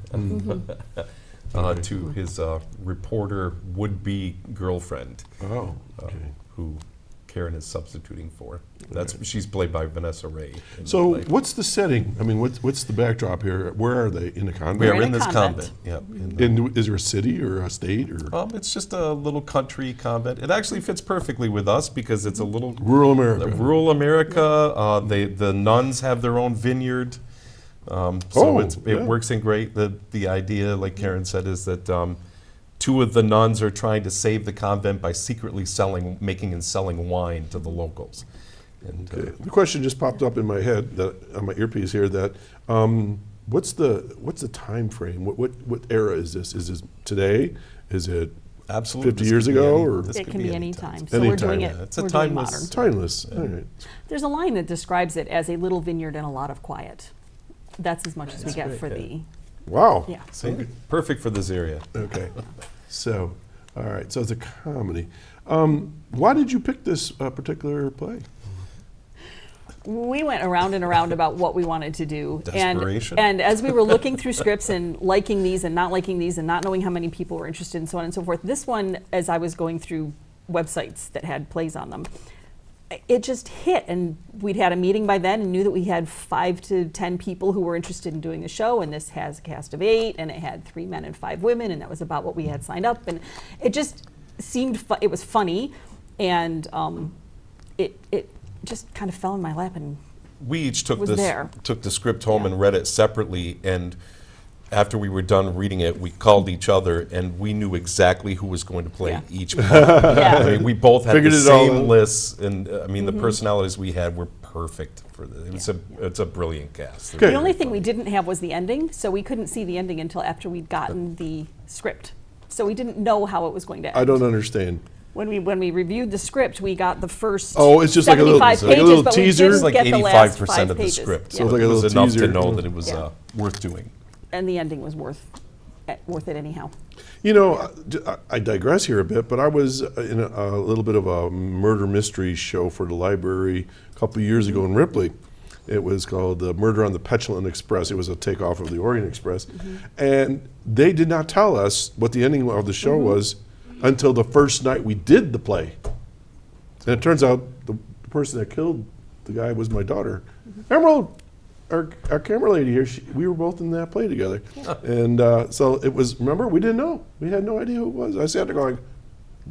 to his reporter would-be girlfriend, Oh, okay. who Karin is substituting for. She's played by Vanessa Ray. in the So play. what's the setting? I mean, what's the backdrop here? Where are they? In the we convent? are in in a this convent. convent. Yeah. And is there a city or a state or It's just a little country convent. It actually fits perfectly with us because it's a little rural America? Rural America. The nuns have their own vineyard, so Oh, it yeah. works in great. The idea, like Karin said, is that two of the nuns are trying to save the convent by secretly making and selling wine to the locals. And, Okay. The question just popped up in my head on my earpiece here. That what's the time frame? What era is this? Is this today? Is it absolutely, 50 this years could be ago, any- or- this It could can be any any time. time. So we're Anytime, doing yeah. it. It's a We're doing timeless- modern. timeless? All right. There's a line that describes it as a little vineyard and a lot of quiet. That's as much as we get great, for yeah. the. Wow. Yeah. See? Perfect for this area. Okay. So, all right. So it's a comedy. Why did you pick this particular play? We went around and around about what we wanted to do. Desperation. And as we were looking through scripts and liking these and not liking these and not knowing how many people were interested and so on and so forth, this one, as I was going through websites that had plays on them, it just hit, and we'd had a meeting by then and knew that we had 5 to 10 people who were interested in doing the show, and this has a cast of 8, and it had 3 men and 5 women, and that was about what we had signed up, and it just seemed it was funny, and it just kind of fell in my lap, and We each took was this there. took the script home Yeah. and read it separately, and after we were done reading it, we called each other, and we knew exactly who was going to play Yeah. each part. I Yeah. mean, we both had Figured the it all same out. lists, and I mean, Mm-hmm. the personalities we had were perfect for this. It's a brilliant cast. Okay. The only thing we didn't have was the ending, so we couldn't see the ending until after we'd gotten the script. So we didn't know how it was going to end. I don't understand. When we reviewed the script, we got the first Oh, it's just like a little- 75 it's like a pages, little but teaser? we It's didn't like get the last 85% 5 of the pages. script, Yeah. so it's like a it was little enough teaser. to know that it was Yeah. worth doing. And the ending was worth it anyhow. You know, I digress here a bit, but I was in a little bit of a murder mystery show for the library a couple of years ago in Ripley. It was called Murder on the Petulant Express. It was a takeoff of the Orient Express. And they did not tell us what the ending of the show was until the first night we did the play. And it turns out the person that killed the guy was my daughter. Emerald, our camera lady here, we were both in that play together. And so it was, remember, we didn't know. We had no idea who it was. I sat there going,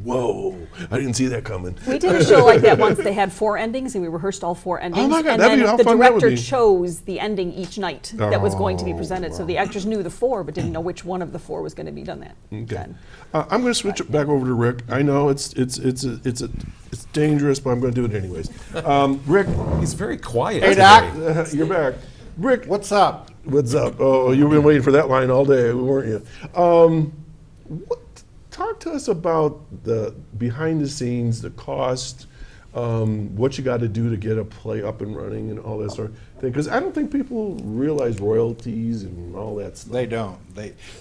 whoa, I didn't see that coming. We did a show like that once. They had 4 endings, and we rehearsed all 4 endings. my God, and that'd then be how the fun that would director be. chose the ending each night that was going to be Oh, presented. So the actors knew the 4, but didn't know which one of the 4 was going to be done that. Okay. then. I'm going to switch it back over to Rick. I know it's dangerous, but I'm going to do it anyways. Rick, He's very quiet Hey, today. Doc. you're back. Rick, What's up? what's up? Oh, you've been waiting for that line all day, weren't you? Talk to us about the behind the scenes, the cost, what you got to do to get a play up and running, and all that sort of thing. Because I don't think people realize royalties and all that stuff. They don't.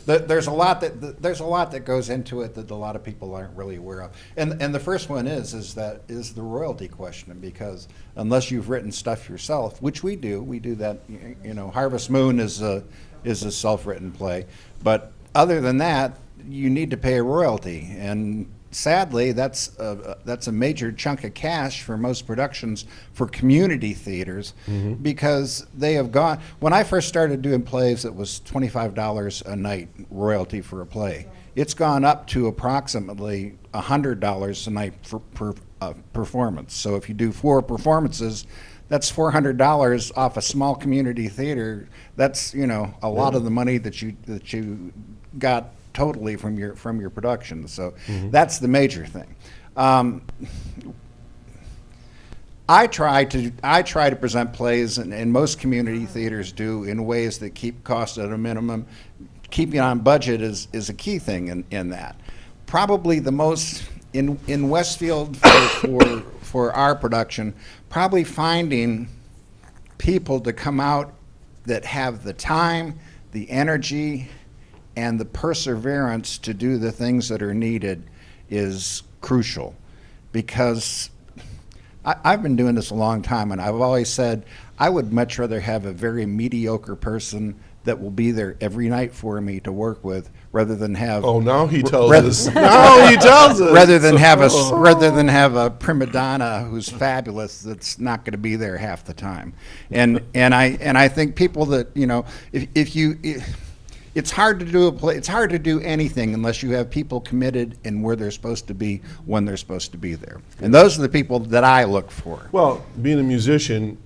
There's a lot that goes into it that a lot of people aren't really aware of. And the first one is the royalty question, because unless you've written stuff yourself, which we do that. You know, Harvest Moon is a self-written play, but other than that, you need to pay a royalty, and sadly, that's a major chunk of cash for most productions for community theaters, because they have gone. When I first started doing plays, it was $25 a night royalty for a play. It's gone up to approximately $100 a night per performance. So if you do 4 performances, that's $400 off a small community theater. That's, you know, a lot of the money that you got totally from your production. So that's the major thing. I try to present plays, and most community theaters do, in ways that keep costs at a minimum. Keeping on budget is a key thing in that. Probably the most in Westfield for our production, probably finding people to come out that have the time, the energy, and the perseverance to do the things that are needed is crucial. Because I've been doing this a long time, and I've always said I would much rather have a very mediocre person that will be there every night for me to work with, rather than have Oh, now he tells Rather- us. Now he tells us. rather than have a prima donna who's fabulous that's not going to be there half the time. And I think people that, you know, it's hard to do a play. It's hard to do anything unless you have people committed and where they're supposed to be when they're supposed to be there. And those are the people that I look for. Well, being a musician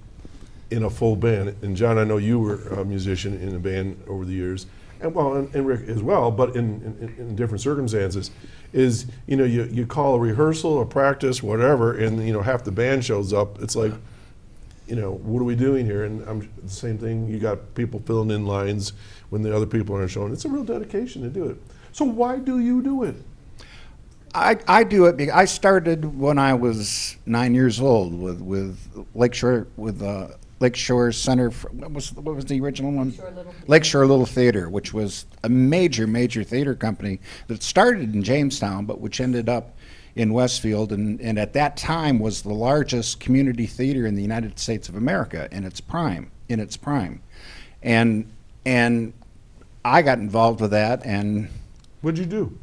in a full band, and John, I know you were a musician in a band over the years, and Rick as well, but in different circumstances, is, you know, you call a rehearsal, a practice, whatever, and, you know, half the band shows up. It's like, you know, what are we doing here? And the same thing, you got people filling in lines when the other people aren't showing. It's a real dedication to do it. So why do you do it? I do it because I started when I was 9 years old with Lakeshore Center. What was the original one? Lakeshore Little Theater, which was a major theater company that started in Jamestown, but which ended up in Westfield, and at that time was the largest community theater in the United States of America in its prime. And I got involved with that, and What'd you do?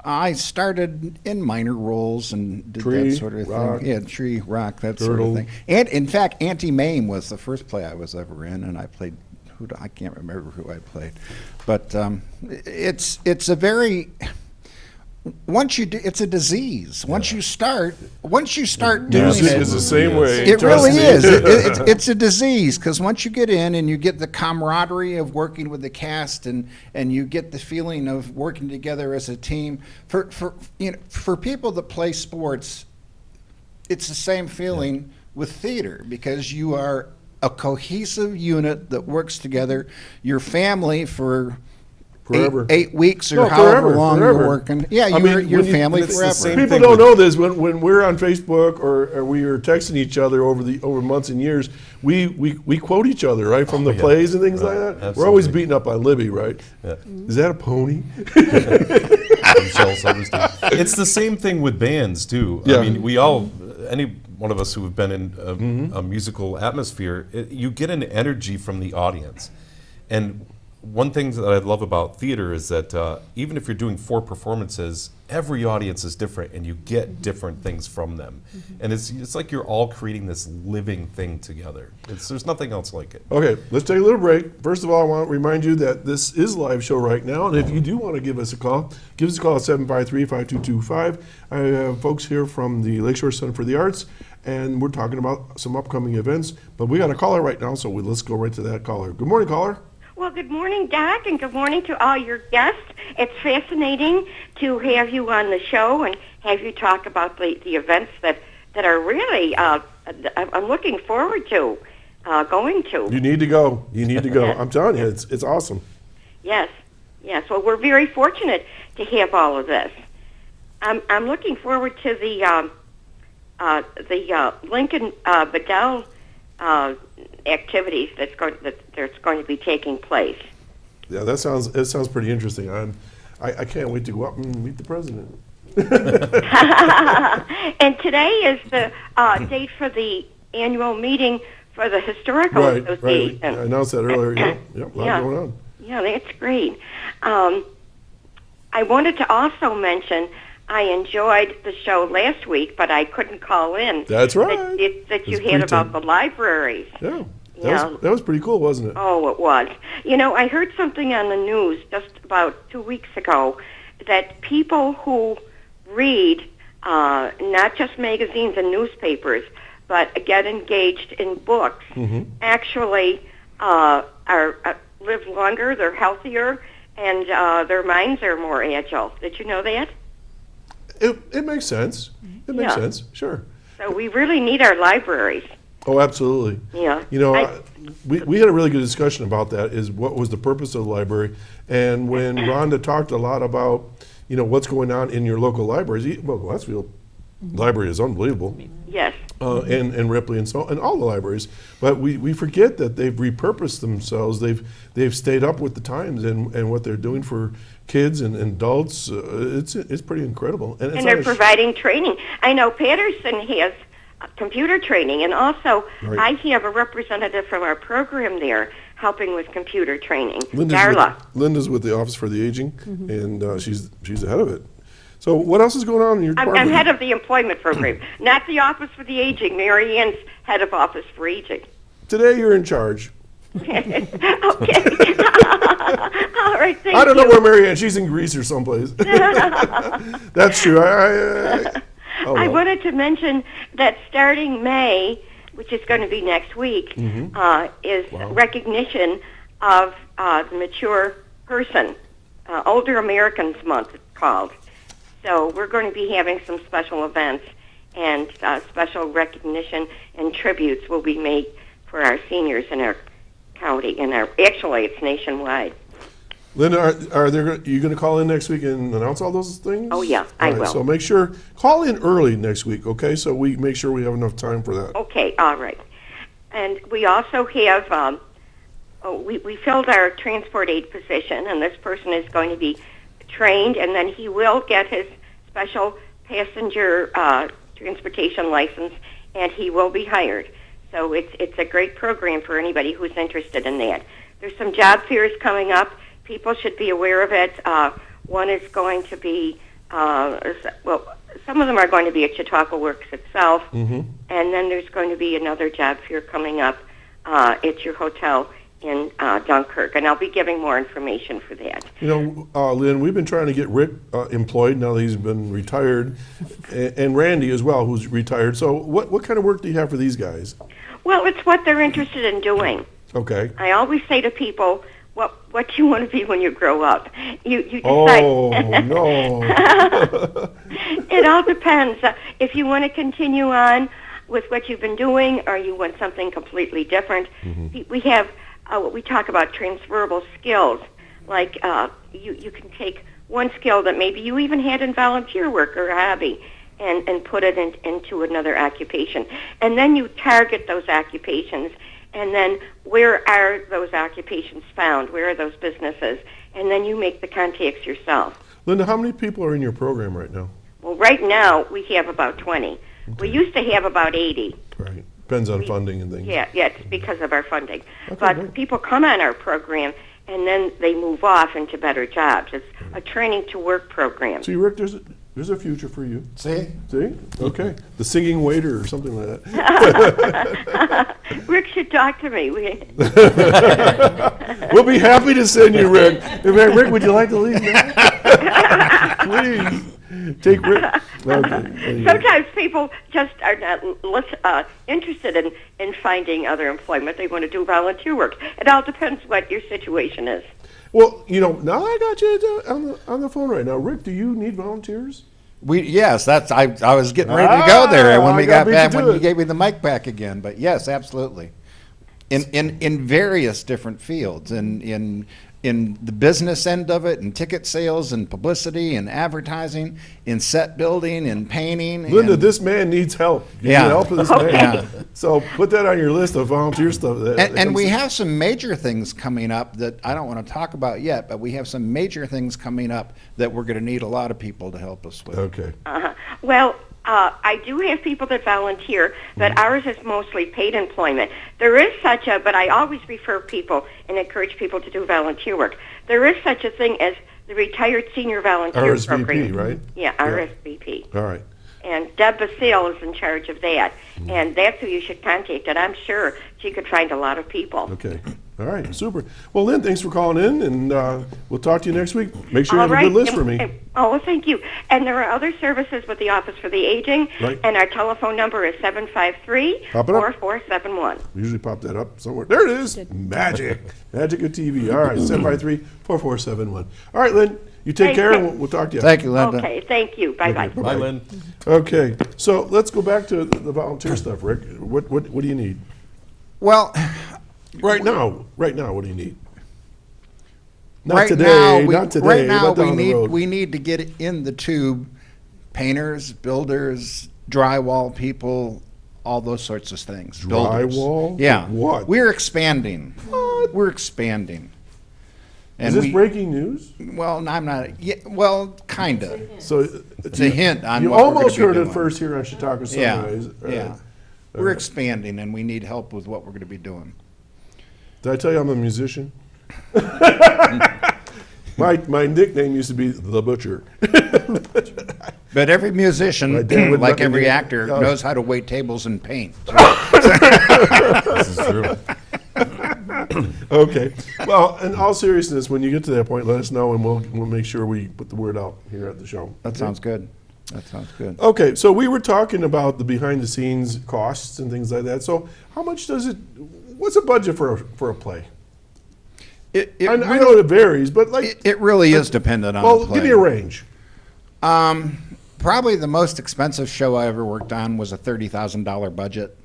I started in minor roles and did Tree, that sort of rock, thing. Yeah, tree, rock, that sort turtle. of thing. And in fact, Auntie Mame was the first play I was ever in, and I played. I can't remember who I played, but it's a very. Once you do, it's a disease. Once you start doing Music it, is the same way. it trust really me. is. It's a disease because once you get in and you get the camaraderie of working with the cast and you get the feeling of working together as a team. For people that play sports, it's the same feeling with theater because you are a cohesive unit that works together. Your family for Forever. 8 weeks or No, however forever, long forever. you're working. Yeah, I you're mean, your when you- family and it's the forever. same People thing don't with- know this. When we're on Facebook or we are texting each other over months and years, we quote each other, right, from the yeah. plays and things Right, like that. We're always absolutely. beating up on Libby, right? Yeah. Is that a pony? Michelle Silverstein. It's the same thing with bands too. Yeah. I mean, any one of us who have been in a musical atmosphere, you get an energy from the audience. And one thing that I love about theater is that even if you're doing 4 performances, every audience is different, and you get different things from them. And it's like you're all creating this living thing together. There's nothing else like it. Okay, let's take a little break. First of all, I want to remind you that this is a live show right now, and if you do want to give us a call at 753-5225. I have folks here from the Lakeshore Center for the Arts, and we're talking about some upcoming events. But we got a caller right now, so let's go right to that caller. Good morning, caller. Well, good morning, Doc, and good morning to all your guests. It's fascinating to have you on the show and have you talk about the events that are really, I'm looking forward to going to. You need to go. You need to go. I'm telling you, it's awesome. Yes. Well, we're very fortunate to have all of this. I'm looking forward to the Lincoln Bedell activities that's going to be taking place. Yeah, it sounds pretty interesting. I can't wait to go up and meet the president. And today is the date for the annual meeting for the Historical Association. Right. I announced that earlier. Yep, a lot going on. Yeah, that's great. I wanted to also mention I enjoyed the show last week, but I couldn't call in. That's right. That you It's had about pre-taped. the libraries. Yeah, that was pretty cool, wasn't it? Oh, it was. I heard something on the news just about 2 weeks ago that people who read not just magazines and newspapers, but get engaged in books, actually live longer, they're healthier, and their minds are more agile. Did you know that? It makes sense. It makes sense. Sure. So we really need our libraries. Oh, absolutely. Yeah. We had a really good discussion about that. Is what was the purpose of the library? And when Rhonda talked a lot about what's going on in your local libraries. Well, Westfield Library is unbelievable. Yes. And Ripley and all the libraries, but we forget that they've repurposed themselves. They've stayed up with the times and what they're doing for kids and adults. It's pretty incredible. And they're providing training. I know Patterson has computer training, and also I have a representative from our program there helping with computer training. Linda's with the Office for the Aging, and she's the head of it. So what else is going on in your department? I'm head of the employment program, not the Office for the Aging. Mary Ann's head of Office for Aging. Today you're in charge. Okay. All right, thank you. I don't know where Mary Ann, she's in Greece or someplace. That's true. I wanted to mention that starting May, which is going to be next week, is recognition of the mature person. Older Americans Month, it's called. So we're going to be having some special events, and special recognition and tributes will be made for our seniors in our county, and actually it's nationwide. Linda, are you going to call in next week and announce all those things? Oh, yeah, I will. So make sure, call in early next week, okay? So we make sure we have enough time for that. Okay, all right. And we also have, we filled our transport aide position, and this person is going to be trained, and then he will get his special passenger transportation license, and he will be hired. So it's a great program for anybody who's interested in that. There's some job fairs coming up. People should be aware of it. One is going to be well, some of them are going to be at Chautauqua Works itself, Mm-hmm. and then there's going to be another job fair coming up at your hotel in Dunkirk, and I'll be giving more information for that. You know, Lynn, we've been trying to get Rick employed now that he's been retired, and Randy as well, who's retired. So what kind of work do you have for these guys? Well, it's what they're interested in doing. Okay. I always say to people, what do you want to be when you grow up? You decide. Oh, no. It all depends. If you want to continue on with what you've been doing or you want something completely different, we have what we talk about transferable skills. Like you can take one skill that maybe you even had in volunteer work or a hobby and put it into another occupation. And then you target those occupations. And then where are those occupations found? Where are those businesses? And then you make the contacts yourself. Linda, how many people are in your program right now? Well, right now we have about 20. Okay. We used to have about 80. Right. Depends on funding and things. Yeah, it's because of our funding. Okay, but great. people come on our program and then they move off into better jobs. It's a training to work program. See, Rick, there's a future for you. See? See? Okay. The singing waiter or something like that. Rick should talk to me. We'll be happy to send you, Rick. In fact, Rick, would you like to leave now? Please. Take Rick. Okay. Sometimes people just are not interested in finding other employment. They want to do volunteer work. It all depends what your situation is. Well, you know, now I got you on the phone right now. Rick, do you need volunteers? Yes, I was getting ready to go there when we got back, when you you gave me the mic back again. But yes, absolutely. In various different fields, in the business end of it, in ticket sales, and publicity, and advertising, in set building, and painting. Linda, this man needs help. You need help with this man. Yeah. So put that on your list of volunteer stuff. And we have some major things coming up that I don't want to talk about yet, but we have some major things coming up that we're going to need a lot of people to help us with. Okay. Well, I do have people that volunteer, but ours is mostly paid employment. There is such a, but I always refer people and encourage people to do volunteer work. There is such a thing as the Retired Senior Volunteer RSVP, Program. right? Yeah, RSVP. All right. And Deb Basile is in charge of that. And that's who you should contact. And I'm sure she could find a lot of people. Okay. All right. Super. Well, Lynn, thanks for calling in, and we'll talk to you next week. Make sure you have a good list for me. Well, thank you. And there are other services with the Office for the Aging. Right. And our telephone number is 753-4471. Usually pop that up somewhere. There it is. Magic. Magic of TV. All right. 753-4471. All right, Lynn. You take care, and we'll talk to you. Thank you, Linda. Okay, thank you. Bye-bye. Okay, Bye, Lynn. Okay, so let's go back to the volunteer stuff, Rick. What do you need? Well, Right now, what do you need? Not right today, now, not today. Right now, but down the road. we need to get in the tube. Painters, builders, drywall people, all those sorts of things. Builders. Drywall? Yeah. What? We're expanding. What? We're expanding. Is this breaking news? Well, I'm not. Yeah, well, kind of. So It's a hint on you what we're almost gonna be heard it doing. first here on Chautauqua Sunrise. Yeah. We're expanding, and we need help with what we're going to be doing. Did I tell you I'm a musician? My nickname used to be The Butcher. But every musician, My dad would like not every be- actor, knows how to wait tables and paint. This is true. Okay. Well, in all seriousness, when you get to that point, let us know, and we'll make sure we put the word out here at the show. That sounds good. That sounds good. Okay, so we were talking about the behind-the-scenes costs and things like that. So how much does it, what's a budget for a play? I know it varies, but like... It really is dependent on the Well, play. give me a range. Probably the most expensive show I ever worked on was a $30,000 budget.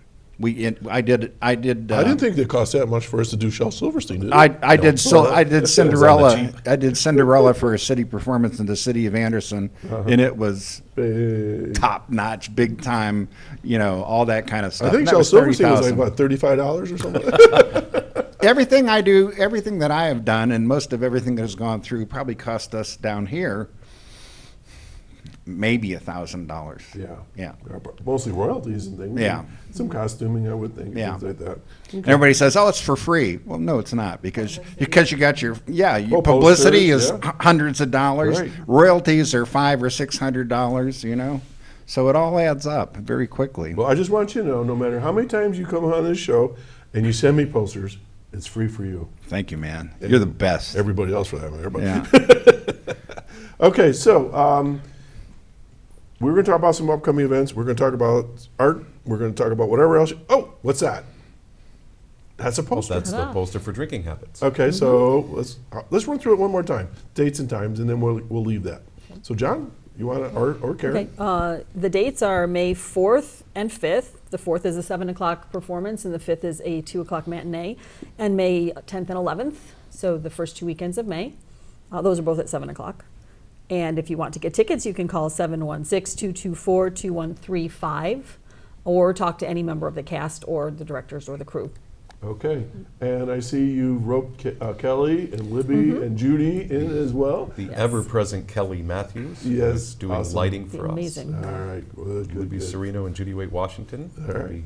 I did. I didn't think it cost that much for us to do Shel Silverstein, did it? I did Cinderella. cheap. I did Cinderella for a city performance in the city of Anderson, and it was Big. top notch, big time. You know, all that kind of stuff. I think And that Shel was Silverstein was like, $30,000. what, $35 or something? Everything I do, everything that I have done, and most of everything that has gone through probably cost us down here maybe $1,000. Yeah. Yeah. Mostly royalties and things. Yeah. And some costuming, I would think. Yeah. Things like that. And everybody says, "Oh, it's for free." Well, no, it's not because you got your Oh, publicity posters, is yeah. hundreds of dollars. Right. Royalties are $500 or $600. You know, so it all adds up very quickly. Well, I just want you to know, no matter how many times you come on this show and you send me posters, it's free for you. Thank you, man. You're the best. Everybody else for that matter. But Yeah. Okay, so we're going to talk about some upcoming events. We're going to talk about art. We're going to talk about whatever else. Oh, what's that? That's a poster. That's the poster for drinking habits. Okay, so let's run through it one more time, dates and times, and then we'll leave that. So, John, you want to or Karin? Okay, the dates are May 4th and 5th. The 4th is a 7 o'clock performance, and the 5th is a 2 o'clock matinee, and May 10th and 11th, so the first 2 weekends of May. Those are both at 7 o'clock. And if you want to get tickets, you can call 716-224-2135 or talk to any member of the cast or the directors or the crew. Okay, and I see you roped Kelly and Libby Mm-hmm. and Judy in as well. The ever-present Kelly Matthews Yes, is doing awesome. lighting for us. Amazing. All right, good. Libby Serino and Judy Waite Washington All will right. be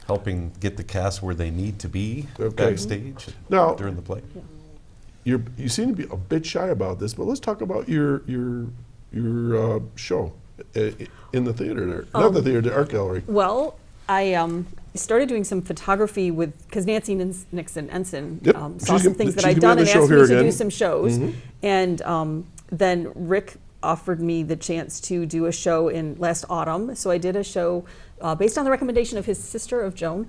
helping get the cast where they need to be Okay. backstage Now- during the play. You seem to be a bit shy about this, but let's talk about your show in the theater there. Not the theater, the art gallery. Well, I started doing some photography because Nancy Nixon Ensign Yep. saw She's some gonna- things that she's I'd gonna done be on and the show asked me here to do again. some shows. Mhm. And then Rick offered me the chance to do a show in last autumn. So I did a show based on the recommendation of his sister, of Joan,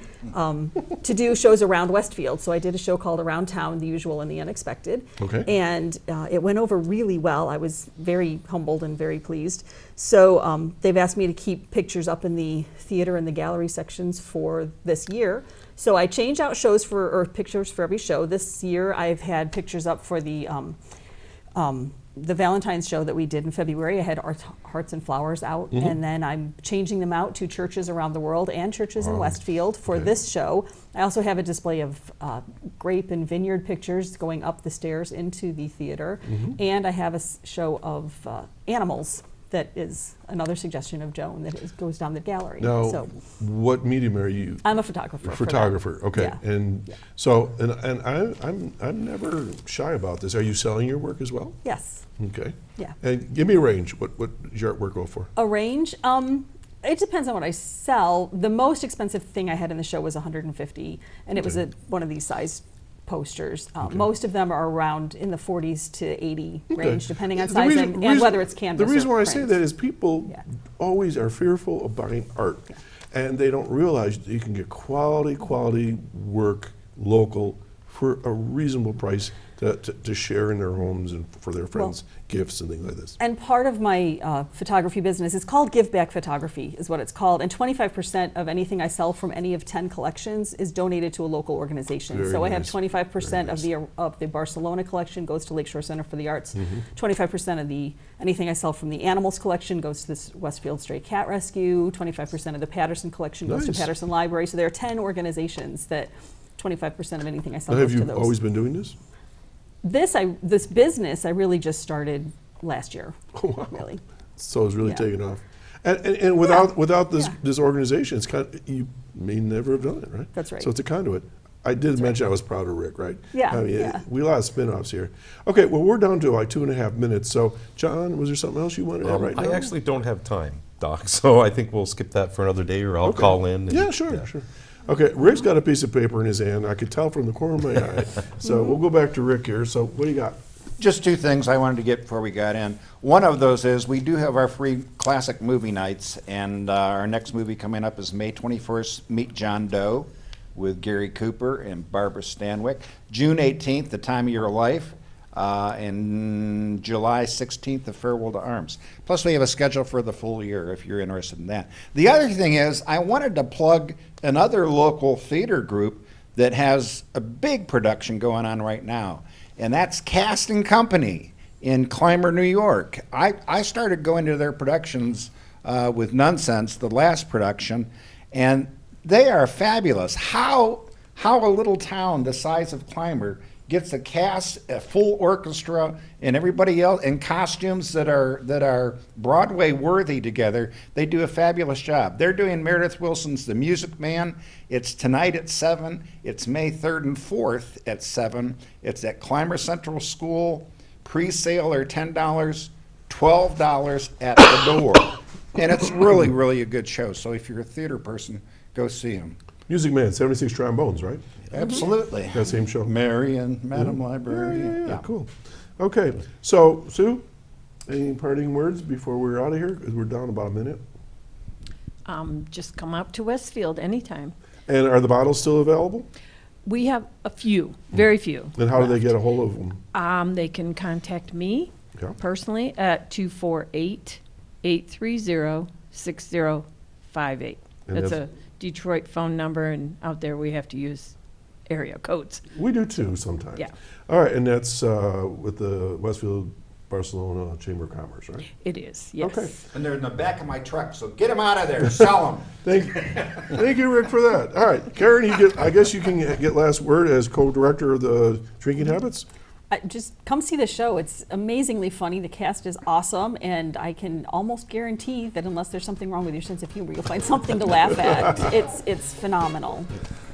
to do shows around Westfield. So I did a show called Around Town, The Usual and the Unexpected. Okay. And it went over really well. I was very humbled and very pleased. So they've asked me to keep pictures up in the theater and the gallery sections for this year. So I change out pictures for every show. This year I've had pictures up for the Valentine's show that we did in February. I had Hearts and Flowers out, and then I'm changing them out to churches around the world and churches in Westfield for this show. I also have a display of grape and vineyard pictures going up the stairs into the theater, and I have a show of animals that is another suggestion of Joan that goes down the gallery. Now, So what medium are you? I'm a photographer. for that. Photographer, okay. Yeah. And so, and I'm never shy about this. Are you selling your work as well? Yes. Okay. Yeah. And give me a range. What does your artwork go for? A range? It depends on what I sell. The most expensive thing I had in the show was $150, and it was one of these size posters. Most of them are around in the 40s to 80 range, depending on The size reason- and whether it's canvas. The reason or why I say frames. that is people always are fearful of buying art, and they don't realize that you can get quality work local for a reasonable price to share in their homes and for their friends, gifts and things like this. And part of my photography business is called Give Back Photography, is what it's called. And 25% of anything I sell from any of 10 collections is donated to a local organization. Very so I have nice. 25% Very of the Barcelona collection goes to Lakeshore Center for the Arts. Mm-hmm. 25% of anything I sell from the Animals collection goes to this Westfield Stray Cat Rescue. 25% of the Patterson collection goes to Nice. Patterson Library. So there are 10 organizations that 25% of anything I sell Now, have goes to you those. always been doing this? This business I really just started last year. Wow. Really. So it's really Yeah. taken off. And without this organization, it's you may never have done it, right? That's right. So it's a conduit. I did mention I was proud of Rick, right? Yeah, I mean, yeah. we got a lot of spin-offs here. Okay, well, we're down to like 2.5 minutes. So, John, was there something else you wanted to add right now? I actually don't have time, Doc, so I think we'll skip that for another day, or I'll call in. and- Yeah, sure. Okay, Rick's got a piece of paper in his hand. I could tell from the corner of my eye. So we'll go back to Rick here. So what do you got? Just two things I wanted to get before we got in. One of those is we do have our free classic movie nights, and our next movie coming up is May 21st, Meet John Doe, with Gary Cooper and Barbara Stanwyck. June 18th, The Time of Your Life, and July 16th, The Farewell to Arms. Plus, we have a schedule for the full year if you're interested in that. The other thing is, I wanted to plug another local theater group that has a big production going on right now, and that's Cast and Company in Clymer, New York. I started going to their productions with Nonsense, the last production, and they are fabulous. How a little town the size of Clymer gets a cast, a full orchestra, and everybody else in costumes that are Broadway worthy together. They do a fabulous job. They're doing Meredith Willson's The Music Man. It's tonight at 7. It's May 3rd and 4th at 7. It's at Clymer Central School. Pre-sale are $10, $12 at the door. And it's really, really a good show. So if you're a theater person, go see him. Music Man, 76 trombones, right? Absolutely. That same show. Mary and Madam Library. Yeah, cool. Okay, so Sue, any parting words before we're out of here? 'Cause we're down about a minute. Just come out to Westfield anytime. And are the bottles still available? We have a few, very few. And how do they get a hold of them? They can contact me Yeah. personally at 248-830-6058. And That's that's- a Detroit phone number, and out there we have to use area codes. We do too sometimes. Yeah. All right, and that's with the Westfield Barcelona Chamber of Commerce, right? It is, yes. Okay. And they're in the back of my truck, so get them out of there, sell them. Thank you, Rick, for that. All right, Karin, I guess you can get last word as co-director of the Drinking Habits. Just come see the show. It's amazingly funny. The cast is awesome, and I can almost guarantee that unless there's something wrong with your sense of humor, you'll find something to laugh at. It's phenomenal.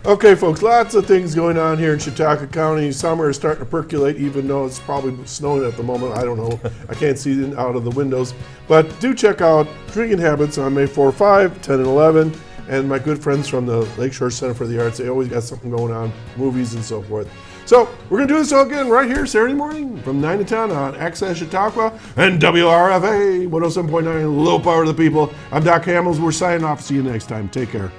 Okay, folks, lots of things going on here in Chautauqua County. Summer is starting to percolate, even though it's probably snowing at the moment. I don't know. I can't see it out of the windows. But do check out Drinking Habits on May 4, 5, 10, and 11. And my good friends from the Lakeshore Center for the Arts, they always got something going on, movies and so forth. So we're going to do this all again right here Saturday morning from 9 to 10 on Access Chautauqua and WRFA 107.9, Low Power to the People. I'm Doc Hamels. We're signing off. See you next time. Take care.